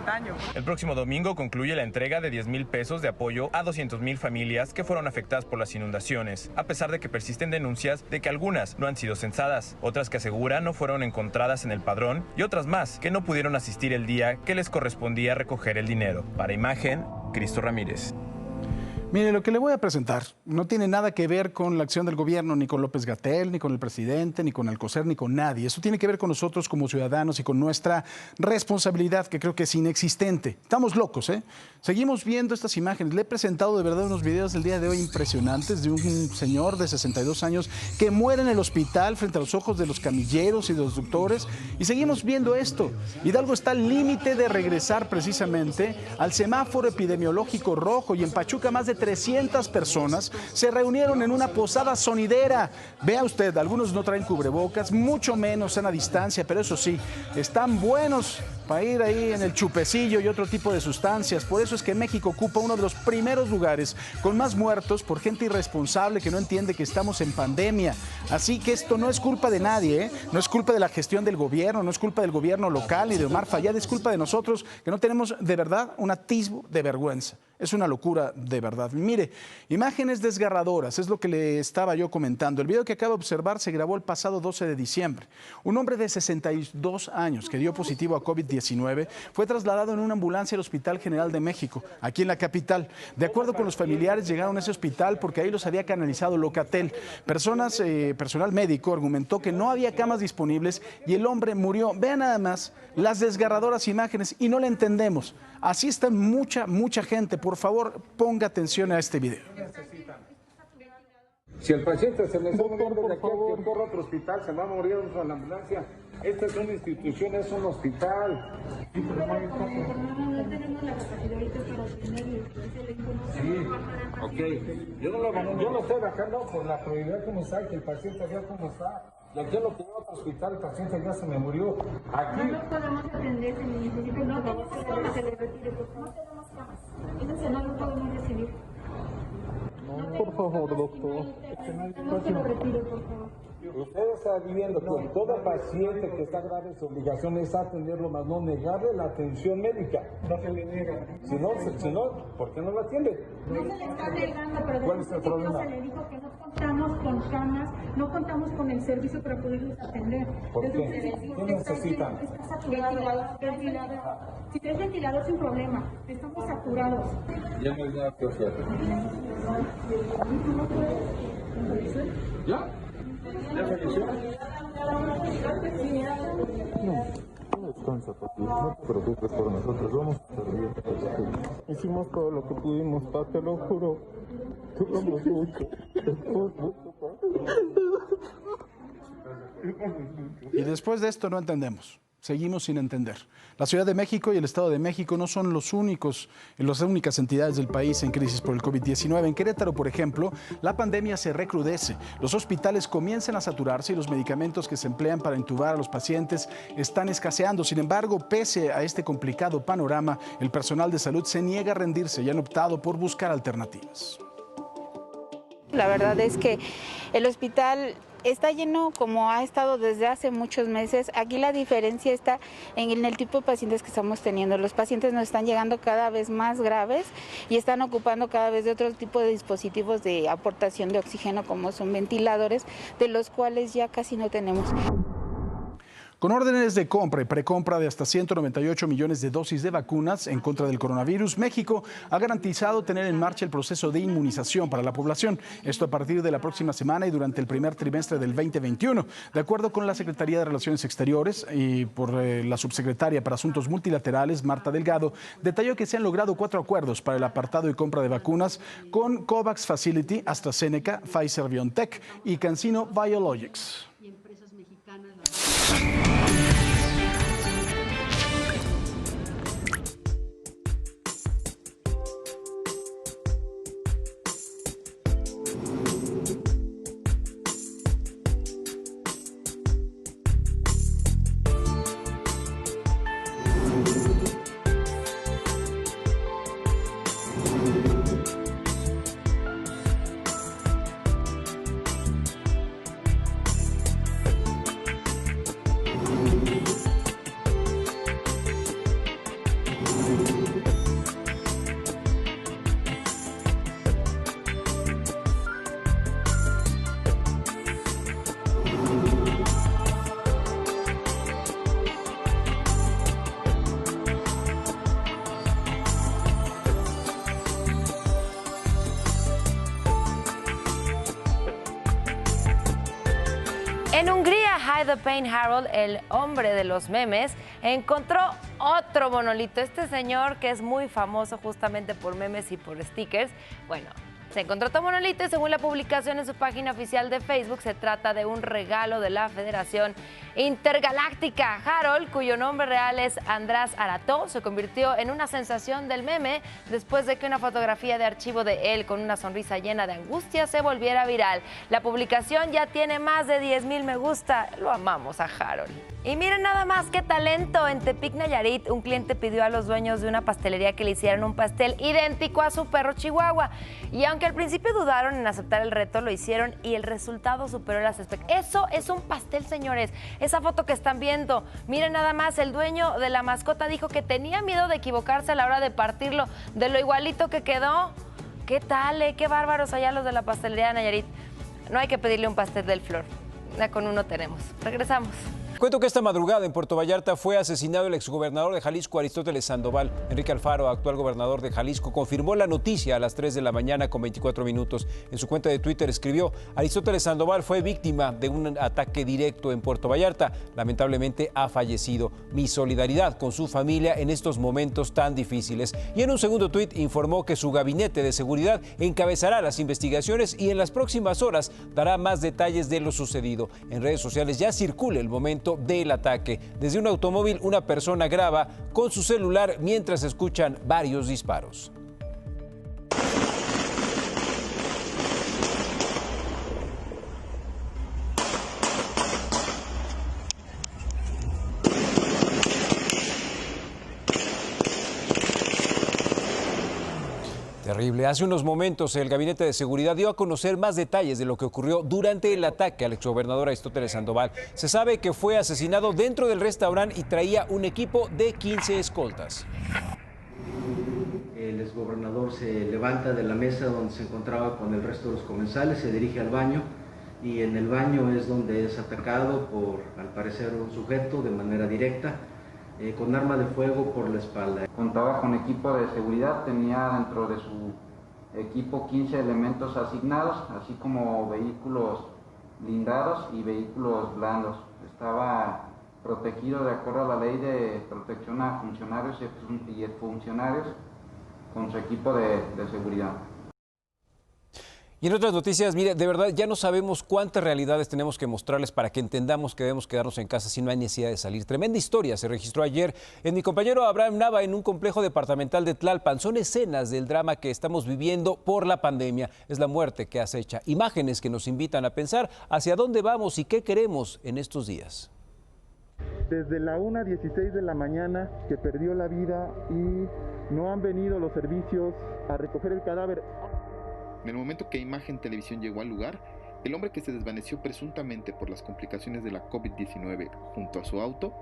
S5: daño.
S14: El próximo domingo concluye la entrega de 10,000 pesos de apoyo a 200,000 familias que fueron afectadas por las inundaciones, a pesar de que persisten denuncias de que algunas no han sido censadas, otras que aseguran no fueron encontradas en el padrón y otras más que no pudieron asistir el día que les correspondía recoger el dinero. Para Imagen, Cristo Ramírez.
S1: Mire, lo que le voy a presentar no tiene nada que ver con la acción del gobierno, ni con López-Gatell, ni con el presidente, ni con Alcocer, ni con nadie. Eso tiene que ver con nosotros como ciudadanos y con nuestra responsabilidad, que creo que es inexistente. Estamos locos, ¿eh? Seguimos viendo estas imágenes. Le he presentado de verdad unos videos del día de hoy impresionantes de un señor de 62 años que muere en el hospital frente a los ojos de los camilleros y de los doctores. Y seguimos viendo esto. Hidalgo está al límite de regresar precisamente al semáforo epidemiológico rojo, y en Pachuca más de 300 personas se reunieron en una posada sonidera. Vea usted, algunos no traen cubrebocas, mucho menos sana distancia, pero eso sí, están buenos para ir ahí en el chupecillo y otro tipo de sustancias. Por eso es que México ocupa uno de los primeros lugares con más muertos por gente irresponsable que no entiende que estamos en pandemia. Así que esto no es culpa de nadie, ¿eh? No es culpa de la gestión del gobierno, no es culpa del gobierno local ni de Omar Fayad, es culpa de nosotros que no tenemos de verdad un atisbo de vergüenza. Es una locura de verdad. Mire, imágenes desgarradoras, es lo que le estaba yo comentando. El video que acaba de observar se grabó el pasado 12 de diciembre. Un hombre de 62 años que dio positivo a COVID-19 fue trasladado en una ambulancia al Hospital General de México, aquí en la capital. De acuerdo con los familiares, llegaron a ese hospital porque ahí los había canalizado Locatel. Personal médico argumentó que no había camas disponibles y el hombre murió. Vean nada más las desgarradoras imágenes y no le entendemos. Así está mucha gente. Por favor, ponga atención a este video.
S11: Si el paciente se me está muriendo de aquí a que corra a otro hospital, se va a morir a la ambulancia. Esta es una institución, es un hospital. Sí, pero no tenemos la capacidad ahorita para tenerlo. Sí, ok. Yo lo estoy bajando por la prioridad como está, que el paciente vea cómo está. Y aquí lo que llevo a otro hospital, el paciente ya se me murió. Aquí. No podemos atender, se necesita no tenemos camas, se le retire, porque no tenemos camas. Entonces no lo podemos recibir. No, por favor, doctor. No se lo retire, por favor. Usted está viendo que toda paciente que está grave, su obligación es atenderlo, más no negarle la atención médica. No se le niega. Si no, ¿por qué no la atiende? No se le está negando, pero ¿cuál es el problema? Se le dijo que no contamos con camas, no contamos con el servicio para poderlos atender. ¿Por qué? ¿Qué necesitan? Está saturado. Si es ventilador, sin problema. Estamos saturados. Ya no hay nada que hacer. ¿Ya? ¿Ya falleció? No, descansa, papi. No te preocupes por nosotros. Vamos a estar bien. Hicimos todo lo que pudimos, pa, te lo juro. Duramos mucho.
S1: Y después de esto no entendemos. Seguimos sin entender. La Ciudad de México y el Estado de México no son las únicas entidades del país en crisis por el COVID-19. En Querétaro, por ejemplo, la pandemia se recrudece. Los hospitales comienzan a saturarse y los medicamentos que se emplean para intubar a los pacientes están escaseando. Sin embargo, pese a este complicado panorama, el personal de salud se niega a rendirse y han optado por buscar alternativas.
S18: La verdad es que el hospital está lleno como ha estado desde hace muchos meses. Aquí la diferencia está en el tipo de pacientes que estamos teniendo. Los pacientes nos están llegando cada vez más graves y están ocupando cada vez de otro tipo de dispositivos de aportación de oxígeno, como son ventiladores, de los cuales ya casi no tenemos.
S1: Con órdenes de compra y precompra de hasta 198 millones de dosis de vacunas en contra del coronavirus, México ha garantizado tener en marcha el proceso de inmunización para la población. Esto a partir de la próxima semana y durante el primer trimestre del 2021. De acuerdo con la Secretaría de Relaciones Exteriores y por la subsecretaria para Asuntos Multilaterales, Marta Delgado, detalló que se han logrado 4 acuerdos para el apartado y compra de vacunas con COVAX Facility, AstraZeneca, Pfizer-BioNTech y CanSino Biologics.
S16: En Hungría, Hide the Pain Harold, el hombre de los memes, encontró otro monolito. Este señor, que es muy famoso justamente por memes y por stickers, bueno, se encontró otro monolito y según la publicación en su página oficial de Facebook, se trata de un regalo de la Federación Intergaláctica. Harold, cuyo nombre real es András Arató, se convirtió en una sensación del meme después de que una fotografía de archivo de él con una sonrisa llena de angustia se volviera viral. La publicación ya tiene más de 10,000 me gusta. Lo amamos a Harold. Y miren nada más qué talento. En Tepic, Nayarit, un cliente pidió a los dueños de una pastelería que le hicieran un pastel idéntico a su perro chihuahua. Y aunque al principio dudaron en aceptar el reto, lo hicieron y el resultado superó las expectativas. Eso es un pastel, señores. Esa foto que están viendo, miren nada más, el dueño de la mascota dijo que tenía miedo de equivocarse a la hora de partirlo, de lo igualito que quedó. ¿Qué tal, Qué bárbaros allá los de la pastelería de Nayarit. No hay que pedirle un pastel del Flor. Ya con uno tenemos. Regresamos.
S15: Cuento que esta madrugada en Puerto Vallarta fue asesinado el exgobernador de Jalisco, Aristóteles Sandoval. Enrique Alfaro, actual gobernador de Jalisco, confirmó la noticia a las 3 de la mañana con 24 minutos. En su cuenta de Twitter escribió: Aristóteles Sandoval fue víctima de un ataque directo en Puerto Vallarta. Lamentablemente ha fallecido. Mi solidaridad con su familia en estos momentos tan difíciles. Y en un segundo tuit informó que su gabinete de seguridad encabezará las investigaciones y en las próximas horas dará más detalles de lo sucedido. En redes sociales ya circula el momento del ataque. Desde un automóvil, una persona graba con su celular mientras escuchan varios disparos. Terrible. Hace unos momentos el Gabinete de Seguridad dio a conocer más detalles de lo que ocurrió durante el ataque al exgobernador Aristóteles Sandoval. Se sabe que fue asesinado dentro del restaurante y traía un equipo de 15 escoltas.
S8: El exgobernador se levanta de la mesa donde se encontraba con el resto de los comensales, se dirige al baño y en el baño es donde es atacado por, al parecer, un sujeto de manera directa. Con arma de fuego por la espalda.
S2: Contaba con equipo de seguridad, tenía dentro de su equipo 15 elementos asignados, así como vehículos blindados y vehículos blandos. Estaba protegido de acuerdo a la ley de protección a funcionarios y exfuncionarios con su equipo de seguridad.
S15: Y en otras noticias, mire, de verdad ya no sabemos cuántas realidades tenemos que mostrarles para que entendamos que debemos quedarnos en casa si no hay necesidad de salir. Tremenda historia se registró ayer en mi compañero Abraham Nava en un complejo departamental de Tlalpan. Son escenas del drama que estamos viviendo por la pandemia. Es la muerte que acecha. Imágenes que nos invitan a pensar hacia dónde vamos y qué queremos en estos días.
S21: Desde la 1:16 de la mañana que perdió la vida y no han venido los servicios a recoger el cadáver.
S22: En el momento que Imagen Televisión llegó al lugar, el hombre que se desvaneció presuntamente por las complicaciones de la COVID-19 junto a su auto,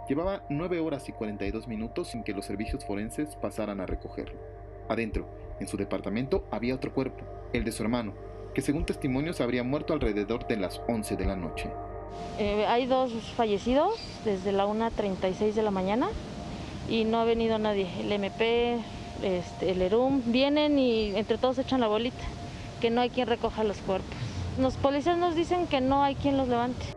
S22: llevaba 9 horas y 42 minutos sin que los servicios forenses pasaran a recogerlo. Adentro, en su departamento, había otro cuerpo, el de su hermano, que según testimonios habría muerto alrededor de las 11 de la noche.
S23: Hay 2 fallecidos desde la 1:36 de la mañana y no ha venido nadie. El MP... el ERUM, vienen y entre todos echan la bolita, que no hay quien recoja los cuerpos. Los policías nos dicen que no hay quien los levante.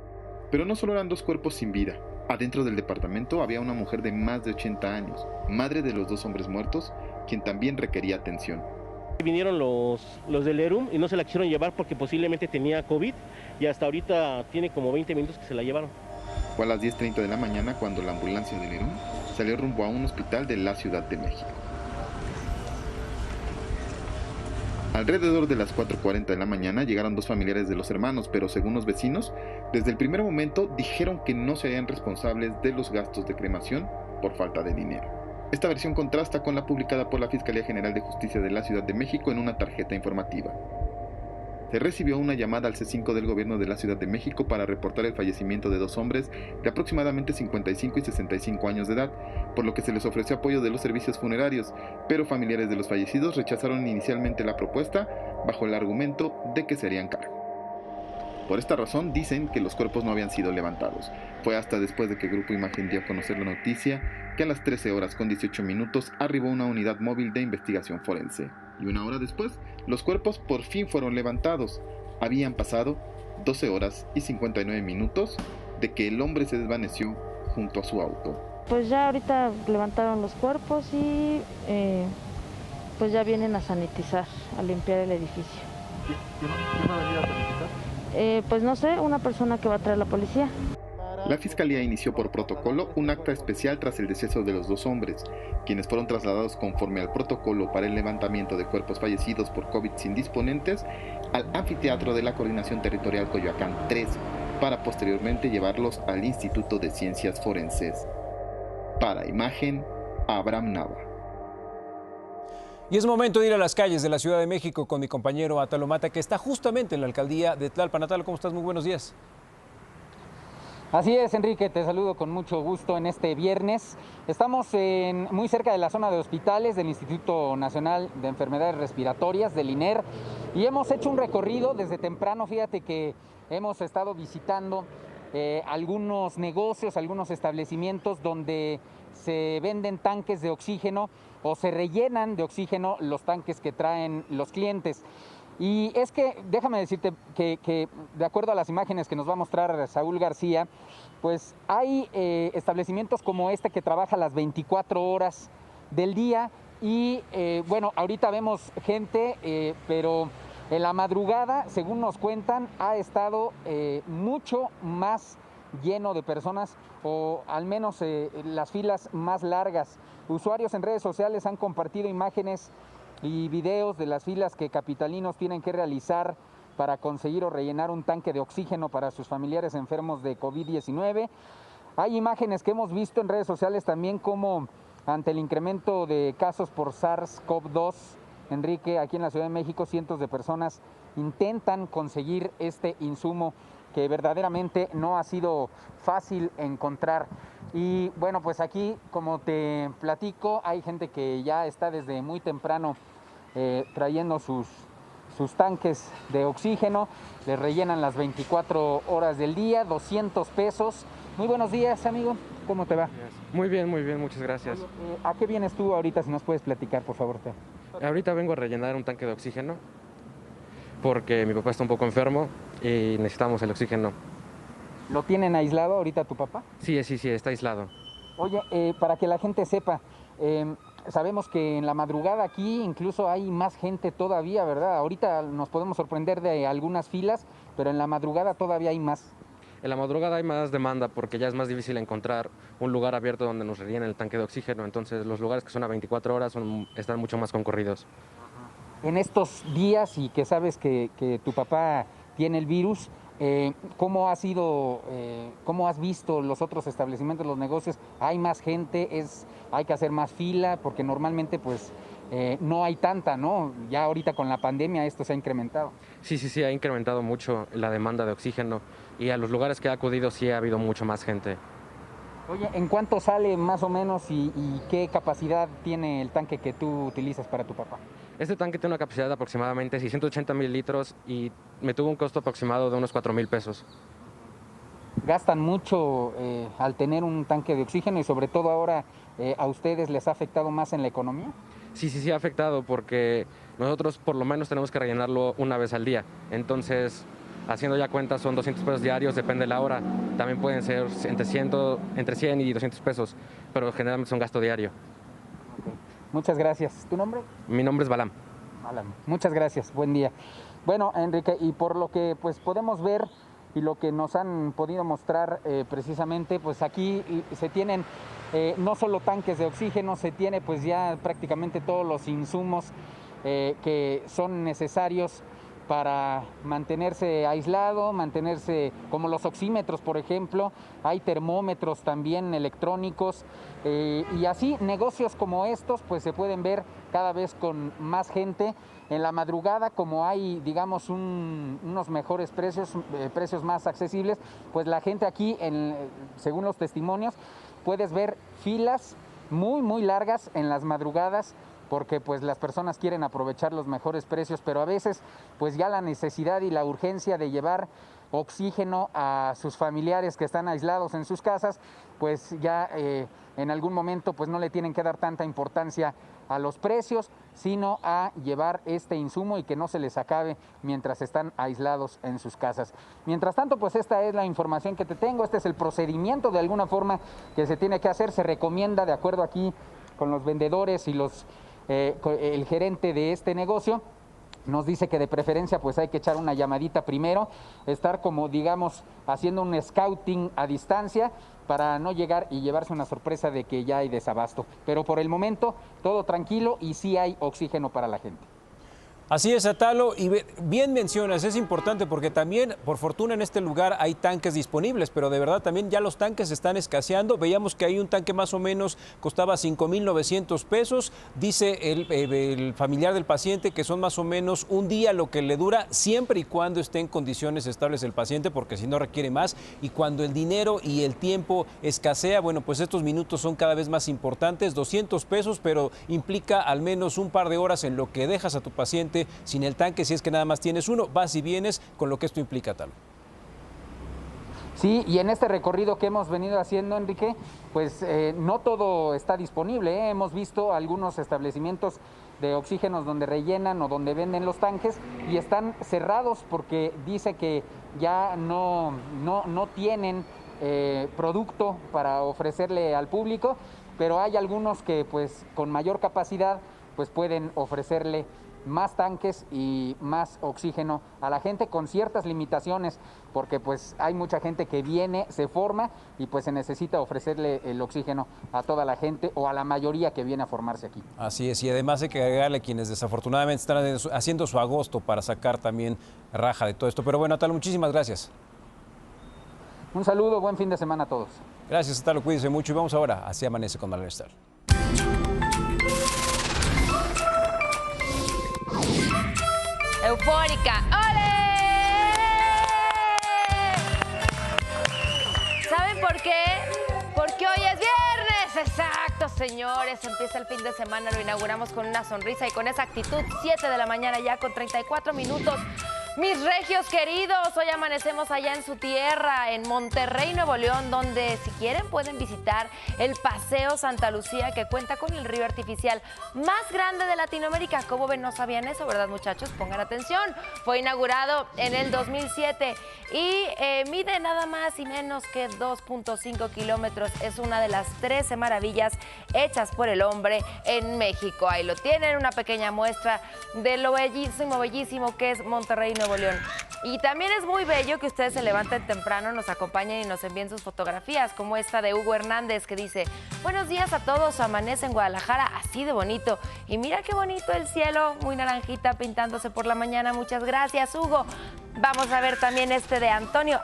S22: Pero no solo eran 2 cuerpos sin vida. Adentro del departamento había una mujer de más de 80 años, madre de los 2 hombres muertos, quien también requería atención.
S25: Vinieron los del ERUM y no se la quisieron llevar porque posiblemente tenía COVID y hasta ahorita tiene como 20 minutos que se la llevaron.
S22: Fue a las 10:30 de la mañana cuando la ambulancia del ERUM salió rumbo a un hospital de la Ciudad de México. Alrededor de las 4:40 de la mañana llegaron 2 familiares de los hermanos, pero según los vecinos, desde el primer momento dijeron que no serían responsables de los gastos de cremación por falta de dinero. Esta versión contrasta con la publicada por la Fiscalía General de Justicia de la Ciudad de México en una tarjeta informativa. Se recibió una llamada al C5 del gobierno de la Ciudad de México para reportar el fallecimiento de 2 hombres de aproximadamente 55 y 65 años de edad, por lo que se les ofreció apoyo de los servicios funerarios, pero familiares de los fallecidos rechazaron inicialmente la propuesta bajo el argumento de que se harían cargo. Por esta razón dicen que los cuerpos no habían sido levantados. Fue hasta después de que Grupo Imagen dio a conocer la noticia que a las 13 horas con 18 minutos arribó una unidad móvil de investigación forense. Y 1 hora después, los cuerpos por fin fueron levantados. Habían pasado 12 horas y 59 minutos de que el hombre se desvaneció junto a su auto.
S23: Pues ya ahorita levantaron los cuerpos y pues ya vienen a sanitizar, a limpiar el edificio.
S21: ¿Quién va a venir a sanitizar?
S23: Pues no sé, una persona que va a traer la policía.
S22: La Fiscalía inició por protocolo un acta especial tras el deceso de los dos hombres, quienes fueron trasladados conforme al protocolo para el levantamiento de cuerpos fallecidos por COVID sin disponentes al anfiteatro de la Coordinación Territorial Coyoacán 3, para posteriormente llevarlos al Instituto de Ciencias Forenses. Para Imagen, Abraham Nava.
S15: Y es momento de ir a las calles de la Ciudad de México con mi compañero Atalo Mata, que está justamente en la alcaldía de Tlalpan. Atalo, ¿cómo estás? Muy buenos días.
S4: Así es, Enrique, te saludo con mucho gusto en este viernes. Estamos muy cerca de la zona de hospitales del Instituto Nacional de Enfermedades Respiratorias, del INER, y hemos hecho un recorrido desde temprano. Fíjate que hemos estado visitando algunos negocios, algunos establecimientos donde se venden tanques de oxígeno o se rellenan de oxígeno los tanques que traen los clientes. Y es que, déjame decirte que de acuerdo a las imágenes que nos va a mostrar Saúl García, pues hay establecimientos como este que trabaja las 24 horas del día y bueno, ahorita vemos gente, pero en la madrugada, según nos cuentan, ha estado mucho más lleno de personas, o al menos las filas más largas. Usuarios en redes sociales han compartido imágenes y videos de las filas que capitalinos tienen que realizar para conseguir o rellenar un tanque de oxígeno para sus familiares enfermos de COVID-19. Hay imágenes que hemos visto en redes sociales también como ante el incremento de casos por SARS-CoV-2, Enrique, aquí en la Ciudad de México, cientos de personas intentan conseguir este insumo que verdaderamente no ha sido fácil encontrar. Y bueno, pues aquí, como te platico, hay gente que ya está desde muy temprano trayendo sus tanques de oxígeno, les rellenan las 24 horas del día, 200 pesos. Muy buenos días, amigo, ¿cómo te va?
S6: Muy bien, muchas gracias.
S4: Oye, ¿a qué vienes tú ahorita, si nos puedes platicar, por favor?
S6: Ahorita vengo a rellenar un tanque de oxígeno porque mi papá está un poco enfermo y necesitamos el oxígeno.
S4: ¿Lo tienen aislado ahorita tu papá?
S6: Sí, está aislado.
S4: Oye, para que la gente sepa, sabemos que en la madrugada aquí incluso hay más gente todavía, ¿verdad? Ahorita nos podemos sorprender de algunas filas, pero en la madrugada todavía hay más.
S6: En la madrugada hay más demanda porque ya es más difícil encontrar un lugar abierto donde nos rellenen el tanque de oxígeno, entonces los lugares que son a 24 horas están mucho más concurridos.
S4: En estos días y que sabes que tu papá tiene el virus, ¿cómo ha sido, cómo has visto los otros establecimientos, los negocios? ¿Hay más gente? ¿Hay que hacer más fila? Porque normalmente pues no hay tanta, ¿no? Ya ahorita con la pandemia esto se ha incrementado.
S6: Sí, ha incrementado mucho la demanda de oxígeno y a los lugares que ha acudido sí ha habido mucho más gente.
S4: Oye, ¿en cuánto sale más o menos y qué capacidad tiene el tanque que tú utilizas para tu papá?
S6: Este tanque tiene una capacidad de aproximadamente 680 mililitros y me tuvo un costo aproximado de unos 4,000 pesos.
S4: ¿Gastan mucho al tener un tanque de oxígeno y sobre todo ahora a ustedes les ha afectado más en la economía?
S6: Sí ha afectado porque nosotros por lo menos tenemos que rellenarlo una vez al día. Entonces, haciendo ya cuentas, son 200 pesos diarios, depende de la hora. También pueden ser entre 100 y 200 pesos, pero generalmente es un gasto diario.
S4: Okay. Muchas gracias. ¿Tu nombre?
S6: Mi nombre es Balam.
S4: Balam. Muchas gracias. Buen día. Bueno, Enrique, y por lo que pues podemos ver y lo que nos han podido mostrar precisamente, pues aquí se tienen no solo tanques de oxígeno, se tiene pues ya prácticamente todos los insumos que son necesarios para mantenerse aislado, mantenerse como los oxímetros, por ejemplo. Hay termómetros también electrónicos y así negocios como estos pues se pueden ver cada vez con más gente. En la madrugada, como hay, digamos, unos mejores precios, precios más accesibles, pues la gente aquí, según los testimonios, puedes ver filas muy largas en las madrugadas, porque pues las personas quieren aprovechar los mejores precios, pero a veces pues ya la necesidad y la urgencia de llevar oxígeno a sus familiares que están aislados en sus casas, pues ya en algún momento pues no le tienen que dar tanta importancia a los precios, sino a llevar este insumo y que no se les acabe mientras están aislados en sus casas. Mientras tanto, pues esta es la información que te tengo, este es el procedimiento de alguna forma que se tiene que hacer, se recomienda de acuerdo aquí con los vendedores y el gerente de este negocio. Nos dice que de preferencia pues hay que echar una llamadita primero, estar como digamos haciendo un scouting a distancia para no llegar y llevarse una sorpresa de que ya hay desabasto. Pero por el momento todo tranquilo y sí hay oxígeno para la gente.
S15: Así es, Atalo, y bien mencionas, es importante porque también, por fortuna, en este lugar hay tanques disponibles, pero de verdad también ya los tanques están escaseando. Veíamos que hay un tanque más o menos costaba 5,900 pesos. Dice el familiar del paciente que son más o menos un día lo que le dura, siempre y cuando esté en condiciones estables el paciente, porque si no requiere más. Y cuando el dinero y el tiempo escasea, bueno, pues estos minutos son cada vez más importantes. 200 pesos, pero implica al menos un par de horas en lo que dejas a tu paciente sin el tanque, si es que nada más tienes uno, vas y vienes con lo que esto implica, tal.
S4: Sí, y en este recorrido que hemos venido haciendo, Enrique, pues no todo está disponible, ¿eh? Hemos visto algunos establecimientos de oxígenos donde rellenan o donde venden los tanques y están cerrados porque dice que ya no tienen producto para ofrecerle al público, pero hay algunos que pues con mayor capacidad pues pueden ofrecerle más tanques y más oxígeno a la gente con ciertas limitaciones, porque pues hay mucha gente que viene, se forma y pues se necesita ofrecerle el oxígeno a toda la gente o a la mayoría que viene a formarse aquí.
S15: Así es, y además hay que agregarle quienes desafortunadamente están haciendo su agosto para sacar también raja de todo esto. Pero bueno, Atalo, muchísimas gracias.
S4: Un saludo, buen fin de semana a todos.
S15: Gracias, Atalo, cuídense mucho y vamos ahora hacia Amanece con Marlene Star.
S16: Eufórica. ¡Ole! ¿Saben por qué? Porque hoy es viernes. Exacto, señores. Empieza el fin de semana. Lo inauguramos con una sonrisa y con esa actitud. 7 de la mañana ya con 34 minutos. Mis regios queridos, hoy amanecemos allá en su tierra, en Monterrey, Nuevo León, donde si quieren pueden visitar el Paseo Santa Lucía, que cuenta con el río artificial más grande de Latinoamérica. ¿Cómo ven? No sabían eso, ¿verdad, muchachos? Pongan atención. Fue inaugurado en el 2007 y mide nada más y menos que 2.5 kilómetros. Es una de las 13 maravillas hechas por el hombre en México. Ahí lo tienen, una pequeña muestra de lo bellísimo, bellísimo que es Monterrey, Nuevo León. Y también es muy bello que ustedes se levanten temprano, nos acompañen y nos envíen sus fotografías, como esta de Hugo Hernández, que dice: buenos días a todos, amanece en Guadalajara así de bonito. Y mira qué bonito el cielo, muy naranjita pintándose por la mañana. Muchas gracias, Hugo. Vamos a ver también este de Antonio.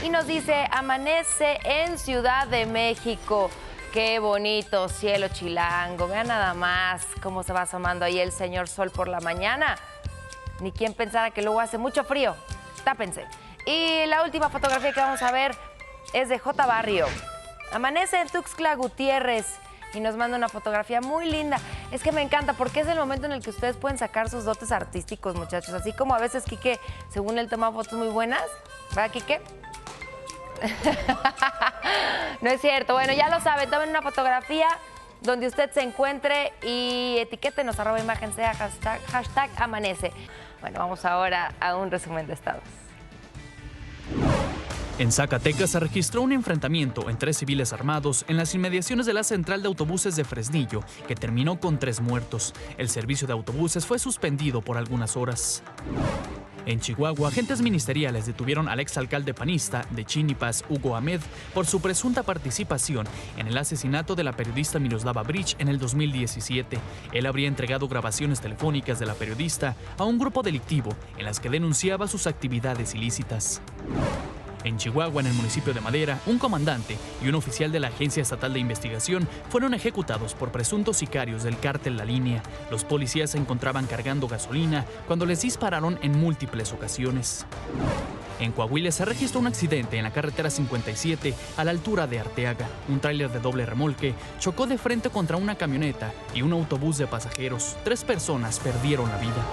S16: Y nos dice: amanece en Ciudad de México. Qué bonito cielo chilango. Vean nada más cómo se va asomando ahí el señor sol por la mañana. Ni quien pensara que luego hace mucho frío. Tápense. Y la última fotografía que vamos a ver es de J. Barrio. Amanece en Tuxtla Gutiérrez y nos manda una fotografía muy linda. Es que me encanta porque es el momento en el que ustedes pueden sacar sus dotes artísticos, muchachos. Así como a veces Quique, según él, toma fotos muy buenas. ¿Va, Quique? No es cierto. Bueno, ya lo saben. Tomen una fotografía donde usted se encuentre y etiquétenos, @imagen sea, hashtag amanece. Bueno, vamos ahora a un resumen de estados.
S20: En Zacatecas se registró un enfrentamiento entre civiles armados en las inmediaciones de la central de autobuses de Fresnillo, que terminó con 3 muertos. El servicio de autobuses fue suspendido por algunas horas. En Chihuahua, agentes ministeriales detuvieron al exalcalde panista de Chinipas, Hugo Ahmed, por su presunta participación en el asesinato de la periodista Miroslava Bridge en el 2017. Él habría entregado grabaciones telefónicas de la periodista a un grupo delictivo en las que denunciaba sus actividades ilícitas. En Chihuahua, en el municipio de Madera, un comandante y un oficial de la Agencia Estatal de Investigación fueron ejecutados por presuntos sicarios del cártel La Línea. Los policías se encontraban cargando gasolina cuando les dispararon en múltiples ocasiones. En Coahuila se registró un accidente en la carretera 57 a la altura de Arteaga. Un tráiler de doble remolque chocó de frente contra una camioneta y un autobús de pasajeros. 3 personas perdieron la vida.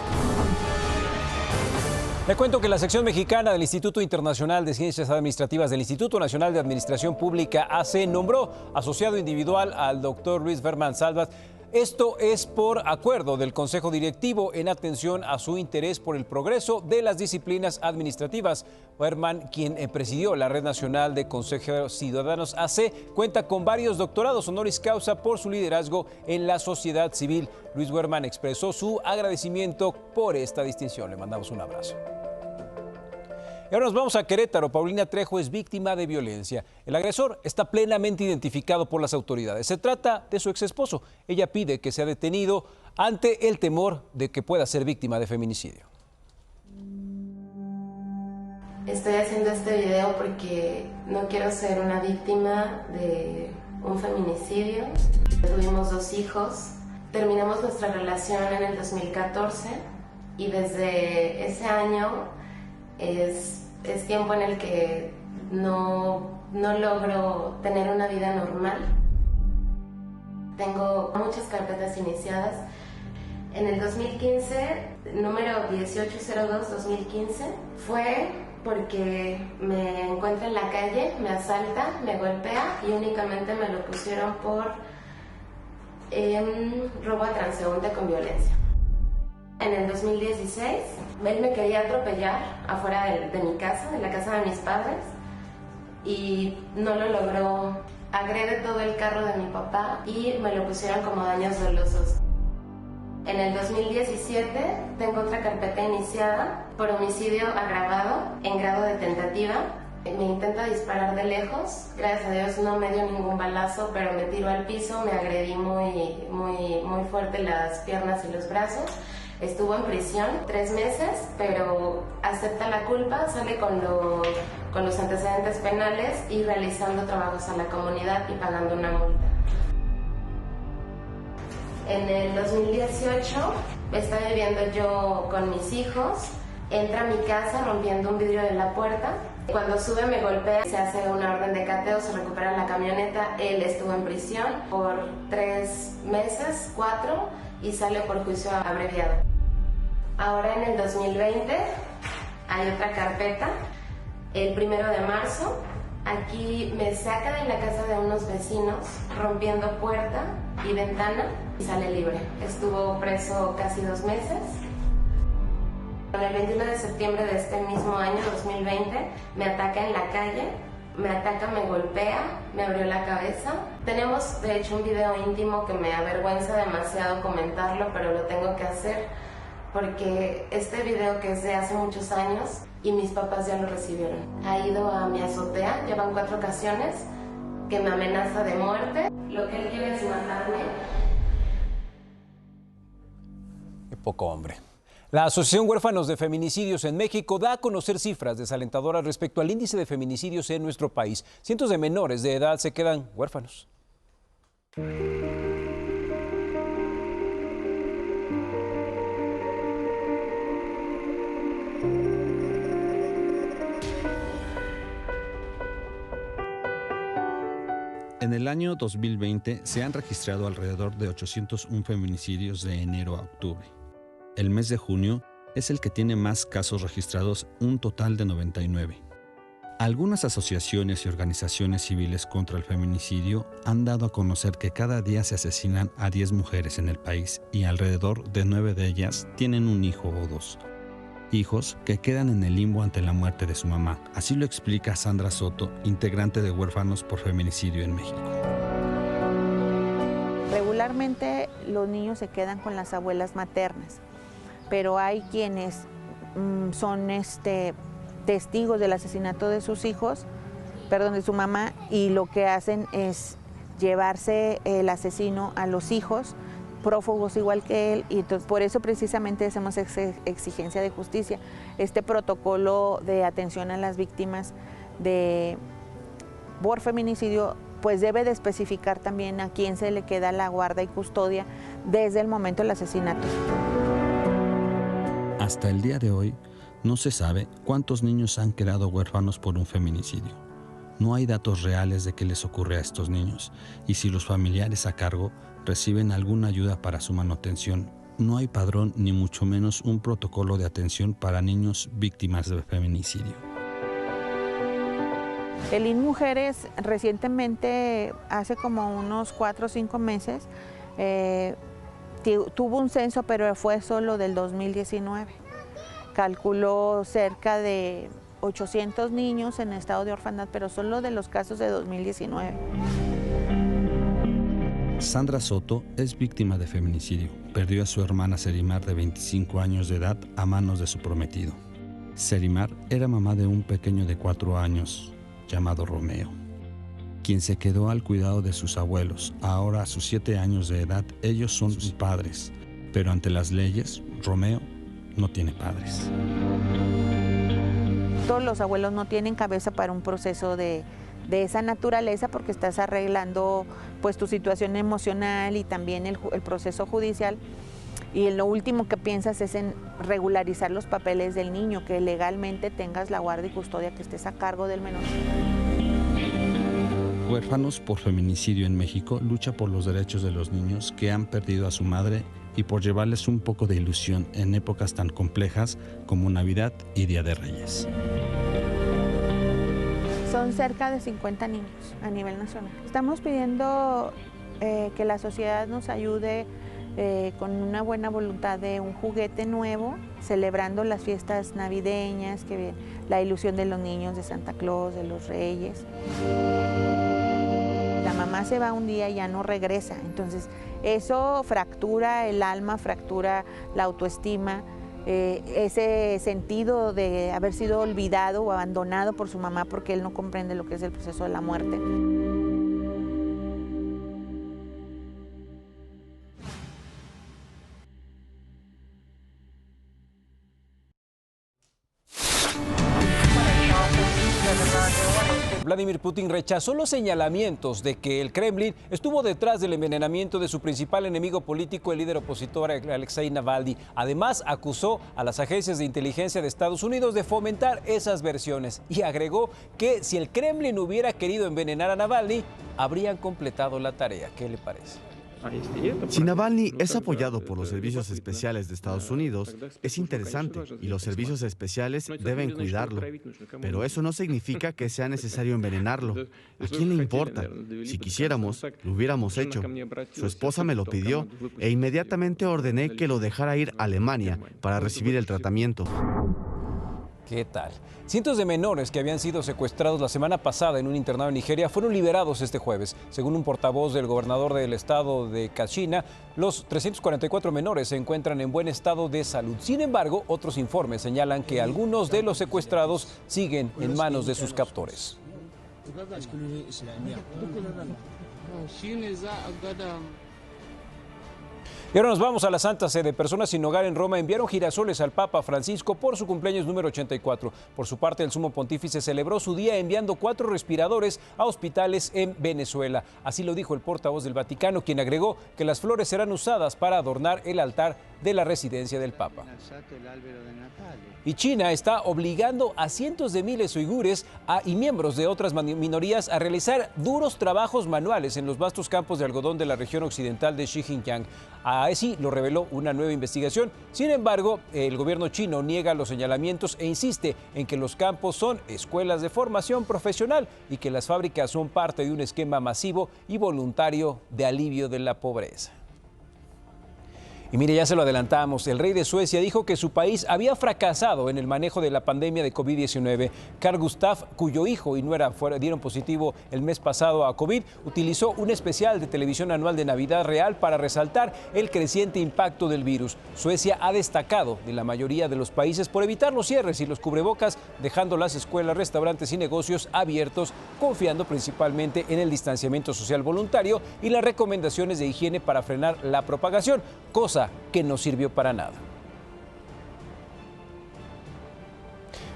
S15: Le cuento que la sección mexicana del Instituto Internacional de Ciencias Administrativas del Instituto Nacional de Administración Pública, AC, nombró asociado individual al doctor Luis Berman Salvat. Esto es por acuerdo del Consejo Directivo en atención a su interés por el progreso de las disciplinas administrativas. Berman, quien presidió la Red Nacional de Consejeros Ciudadanos AC, cuenta con varios doctorados honoris causa por su liderazgo en la sociedad civil. Luis Berman expresó su agradecimiento por esta distinción. Le mandamos un abrazo. Y ahora nos vamos a Querétaro. Paulina Trejo es víctima de violencia. El agresor está plenamente identificado por las autoridades. Se trata de su exesposo. Ella pide que sea detenido ante el temor de que pueda ser víctima de feminicidio.
S7: Estoy haciendo este video porque no quiero ser una víctima de un feminicidio. Tuvimos 2 hijos. Terminamos nuestra relación en el 2014 y desde ese año es tiempo en el que no logro tener una vida normal. Tengo muchas carpetas iniciadas. En el 2015, número 1802-2015, fue porque me encuentra en la calle, me asalta, me golpea y únicamente me lo pusieron por robo a transeúnte con violencia. En el 2016, él me quería atropellar afuera de mi casa, de la casa de mis padres, y no lo logró. Agrede todo el carro de mi papá y me lo pusieron como daños dolosos. En el 2017 tengo otra carpeta iniciada por homicidio agravado en grado de tentativa. Me intenta disparar de lejos, gracias a Dios no me dio ningún balazo, pero me tiró al piso, me agredí muy fuerte las piernas y los brazos. Estuvo en prisión 3 meses, pero acepta la culpa, sale con los antecedentes penales y realizando trabajos a la comunidad y pagando una multa. En el 2018 estaba viviendo yo con mis hijos, entra a mi casa rompiendo un vidrio de la puerta. Cuando sube me golpea, se hace una orden de cateo, se recupera la camioneta. Él estuvo en prisión por 3 meses, 4, y sale por juicio abreviado. Ahora en el 2020 hay otra carpeta, el 1 de marzo. Aquí me saca de la casa de unos vecinos rompiendo puerta y ventana y sale libre. Estuvo preso casi 2 meses. El 21 de septiembre de este mismo año, 2020, me ataca en la calle, me golpea, me abrió la cabeza. Tenemos de hecho un video íntimo que me avergüenza demasiado comentarlo, pero lo tengo que hacer porque este video, que es de hace muchos años, y mis papás ya lo recibieron. Ha ido a mi azotea, llevan 4 ocasiones, que me amenaza de muerte. Lo que él quiere es matarme.
S15: Qué poco hombre. La Asociación Huérfanos de Feminicidios en México da a conocer cifras desalentadoras respecto al índice de feminicidios en nuestro país. Cientos de menores de edad se quedan huérfanos.
S9: En el año 2020 se han registrado alrededor de 801 feminicidios de enero a octubre. El mes de junio es el que tiene más casos registrados, un total de 99. Algunas asociaciones y organizaciones civiles contra el feminicidio han dado a conocer que cada día se asesinan a 10 mujeres en el país y alrededor de 9 de ellas tienen un hijo o 2. Hijos que quedan en el limbo ante la muerte de su mamá. Así lo explica Sandra Soto, integrante de Huérfanos por Feminicidio en México.
S10: Regularmente los niños se quedan con las abuelas maternas, pero hay quienes son testigos del asesinato de sus hijos, de su mamá, y lo que hacen es llevarse el asesino a los hijos, prófugos igual que él, y entonces por eso precisamente hacemos exigencia de justicia. Este protocolo de atención a las víctimas por feminicidio pues debe de especificar también a quién se le queda la guarda y custodia desde el momento del asesinato.
S9: Hasta el día de hoy no se sabe cuántos niños han quedado huérfanos por un feminicidio. No hay datos reales de qué les ocurre a estos niños y si los familiares a cargo reciben alguna ayuda para su manutención, no hay padrón ni mucho menos un protocolo de atención para niños víctimas de feminicidio.
S10: El INMujeres recientemente, hace como unos 4 o 5 meses, tuvo un censo, pero fue solo del 2019. Calculó cerca de 800 niños en estado de orfandad, pero solo de los casos de 2019.
S9: Sandra Soto es víctima de feminicidio. Perdió a su hermana Serimar de 25 años de edad a manos de su prometido. Serimar era mamá de un pequeño de 4 años llamado Romeo, quien se quedó al cuidado de sus abuelos. Ahora, a sus 7 años de edad, ellos son sus padres, pero ante las leyes, Romeo no tiene padres.
S10: Todos los abuelos no tienen cabeza para un proceso de esa naturaleza, porque estás arreglando pues tu situación emocional y también el proceso judicial, y lo último que piensas es en regularizar los papeles del niño, que legalmente tengas la guardia y custodia, que estés a cargo del menor.
S9: Huérfanos por Feminicidio en México lucha por los derechos de los niños que han perdido a su madre y por llevarles un poco de ilusión en épocas tan complejas como Navidad y Día de Reyes.
S10: Son cerca de 50 niños a nivel nacional. Estamos pidiendo que la sociedad nos ayude con una buena voluntad de un juguete nuevo, celebrando las fiestas navideñas, la ilusión de los niños, de Santa Claus, de los Reyes. La mamá se va un día y ya no regresa, entonces eso fractura el alma, fractura la autoestima, ese sentido de haber sido olvidado o abandonado por su mamá, porque él no comprende lo que es el proceso de la muerte.
S15: Vladimir Putin rechazó los señalamientos de que el Kremlin estuvo detrás del envenenamiento de su principal enemigo político, el líder opositor Alexei Navalny. Además, acusó a las agencias de inteligencia de Estados Unidos de fomentar esas versiones y agregó que si el Kremlin hubiera querido envenenar a Navalny, habrían completado la tarea. ¿Qué le parece?
S3: Si Navalny es apoyado por los servicios especiales de Estados Unidos, es interesante y los servicios especiales deben cuidarlo. Pero eso no significa que sea necesario envenenarlo. ¿A quién le importa? Si quisiéramos, lo hubiéramos hecho. Su esposa me lo pidió e inmediatamente ordené que lo dejara ir a Alemania para recibir el tratamiento.
S15: ¿Qué tal? Cientos de menores que habían sido secuestrados la semana pasada en un internado en Nigeria fueron liberados este jueves. Según un portavoz del gobernador del estado de Katsina, los 344 menores se encuentran en buen estado de salud. Sin embargo, otros informes señalan que algunos de los secuestrados siguen en manos de sus captores. Y ahora nos vamos a la Santa Sede. Personas sin hogar en Roma enviaron girasoles al Papa Francisco por su cumpleaños número 84. Por su parte, el sumo pontífice celebró su día enviando 4 respiradores a hospitales en Venezuela. Así lo dijo el portavoz del Vaticano, quien agregó que las flores serán usadas para adornar el altar de la residencia del Papa. Y China está obligando a cientos de miles uigures y miembros de otras minorías a realizar duros trabajos manuales en los vastos campos de algodón de la región occidental de Xinjiang. Así lo reveló una nueva investigación. Sin embargo, el gobierno chino niega los señalamientos e insiste en que los campos son escuelas de formación profesional y que las fábricas son parte de un esquema masivo y voluntario de alivio de la pobreza. Y mire, ya se lo adelantamos, el rey de Suecia dijo que su país había fracasado en el manejo de la pandemia de COVID-19. Carl Gustaf, cuyo hijo y nuera dieron positivo el mes pasado a COVID, utilizó un especial de televisión anual de Navidad Real para resaltar el creciente impacto del virus. Suecia ha destacado de la mayoría de los países por evitar los cierres y los cubrebocas, dejando las escuelas, restaurantes y negocios abiertos, confiando principalmente en el distanciamiento social voluntario y las recomendaciones de higiene para frenar la propagación, cosa que no sirvió para nada.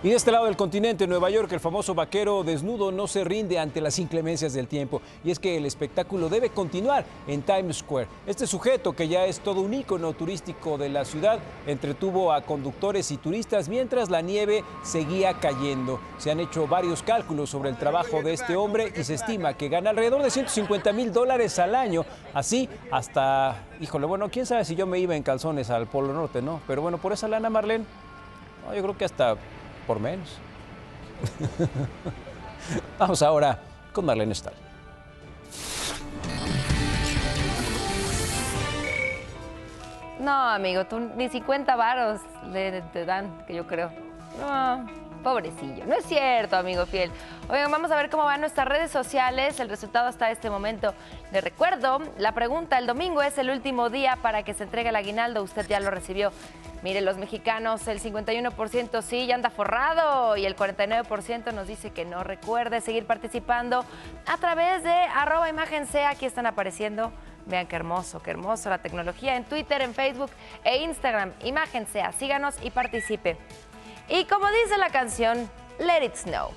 S15: Y de este lado del continente, en Nueva York, el famoso vaquero desnudo no se rinde ante las inclemencias del tiempo. Y es que el espectáculo debe continuar en Times Square. Este sujeto, que ya es todo un ícono turístico de la ciudad, entretuvo a conductores y turistas mientras la nieve seguía cayendo. Se han hecho varios cálculos sobre el trabajo de este hombre y se estima que gana alrededor de $150,000 al año. Así hasta, híjole, bueno, quién sabe si yo me iba en calzones al Polo Norte, ¿no? Pero bueno, por esa lana, Marlene, no, yo creo que hasta por menos. Vamos ahora con Marlene Stahl.
S16: No, amigo, tú ni 50 varos te dan, que yo creo. No, pobrecillo. No es cierto, amigo fiel. Oigan, vamos a ver cómo van nuestras redes sociales, el resultado hasta este momento. Les recuerdo, la pregunta, el domingo es el último día para que se entregue el aguinaldo. Usted ya lo recibió. Mire, los mexicanos, el 51% sí, ya anda forrado, y el 49% nos dice que no. Recuerde seguir participando a través de @imagen_sea. Aquí están apareciendo. Vean qué hermoso la tecnología en Twitter, en Facebook e Instagram. Imagen Sea, síganos y participe. Y como dice la canción, Let It Snow.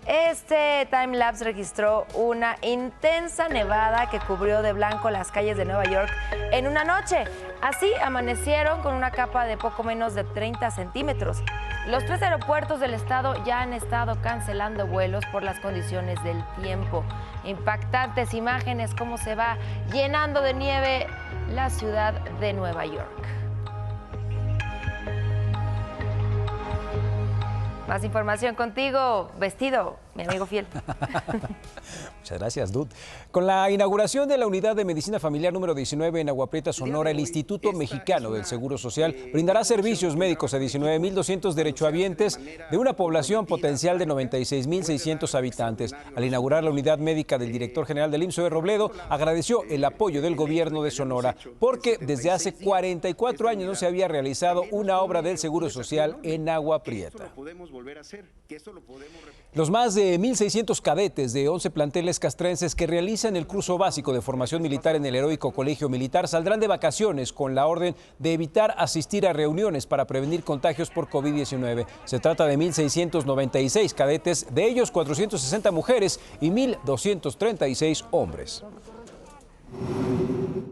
S16: Este timelapse registró una intensa nevada que cubrió de blanco las calles de Nueva York en una noche. Así amanecieron con una capa de poco menos de 30 centímetros. Los 3 aeropuertos del estado ya han estado cancelando vuelos por las condiciones del tiempo. Impactantes imágenes, cómo se va llenando de nieve la ciudad de Nueva York. Más información contigo, vestido, mi amigo fiel.
S15: Muchas gracias, Dud. Con la inauguración de la Unidad de Medicina Familiar número 19 en Agua Prieta, Sonora, el Instituto Mexicano del Seguro Social brindará servicios médicos a 19,200 derechohabientes de una población potencial de 96,600 habitantes. Al inaugurar la unidad médica, del director general del IMSS, Robledo, agradeció el apoyo del gobierno de Sonora, porque desde hace 44 años no se había realizado una obra del Seguro Social en Agua Prieta. Los más de 1,600 cadetes de 11 planteles castrenses que realizan el curso básico de formación militar en el Heroico Colegio Militar saldrán de vacaciones con la orden de evitar asistir a reuniones para prevenir contagios por COVID-19. Se trata de 1,696 cadetes, de ellos 460 mujeres y 1,236 hombres.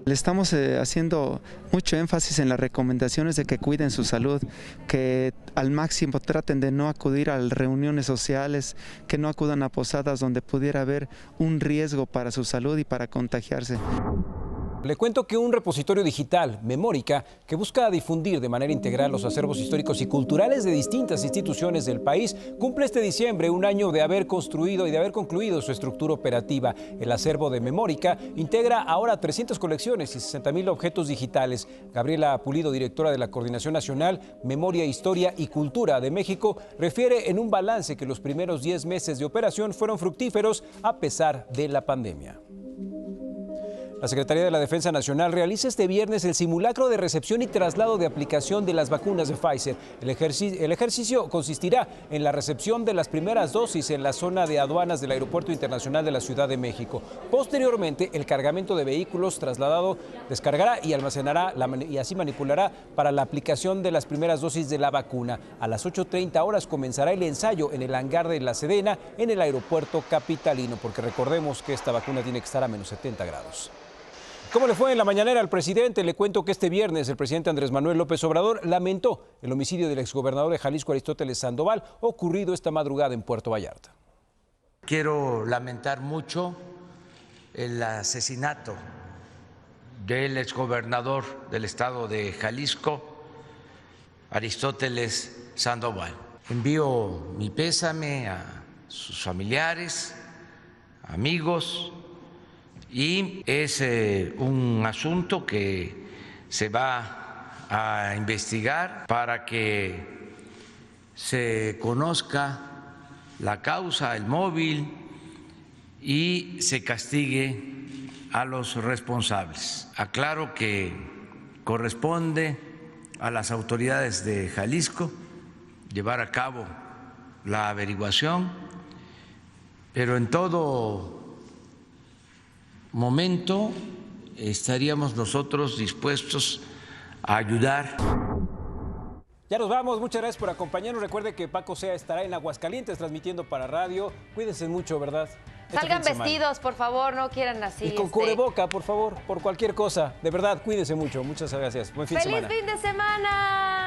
S12: Le estamos haciendo mucho énfasis en las recomendaciones de que cuiden su salud, que al máximo traten de no acudir a reuniones sociales, que no acudan a posadas donde pudiera haber un riesgo para su salud y para contagiarse.
S15: Le cuento que un repositorio digital, Memórica, que busca difundir de manera integral los acervos históricos y culturales de distintas instituciones del país, cumple este diciembre un año de haber construido y de haber concluido su estructura operativa. El acervo de Memórica integra ahora 300 colecciones y 60,000 objetos digitales. Gabriela Pulido, directora de la Coordinación Nacional Memoria, Historia y Cultura de México, refiere en un balance que los primeros 10 meses de operación fueron fructíferos a pesar de la pandemia. La Secretaría de la Defensa Nacional realiza este viernes el simulacro de recepción y traslado de aplicación de las vacunas de Pfizer. El ejercicio consistirá en la recepción de las primeras dosis en la zona de aduanas del Aeropuerto Internacional de la Ciudad de México. Posteriormente, el cargamento de vehículos trasladado descargará y almacenará y así manipulará para la aplicación de las primeras dosis de la vacuna. A las 8:30 horas comenzará el ensayo en el hangar de la Sedena en el aeropuerto capitalino, porque recordemos que esta vacuna tiene que estar a menos 70 grados. ¿Cómo le fue en la mañanera al presidente? Le cuento que este viernes el presidente Andrés Manuel López Obrador lamentó el homicidio del exgobernador de Jalisco, Aristóteles Sandoval, ocurrido esta madrugada en Puerto Vallarta.
S13: Quiero lamentar mucho el asesinato del exgobernador del estado de Jalisco, Aristóteles Sandoval. Envío mi pésame a sus familiares, amigos, y es un asunto que se va a investigar para que se conozca la causa, el móvil, y se castigue a los responsables. Aclaro que corresponde a las autoridades de Jalisco llevar a cabo la averiguación, pero en todo momento estaríamos nosotros dispuestos a ayudar.
S15: Ya nos vamos, muchas gracias por acompañarnos. Recuerde que Paco Sea estará en Aguascalientes transmitiendo para radio. Cuídense mucho, ¿verdad?
S16: Salgan vestidos, por favor, no quieran así.
S15: Y con cubreboca, por favor, por cualquier cosa. De verdad, cuídense mucho. Muchas gracias. Buen fin de semana.
S16: ¡Feliz fin de semana!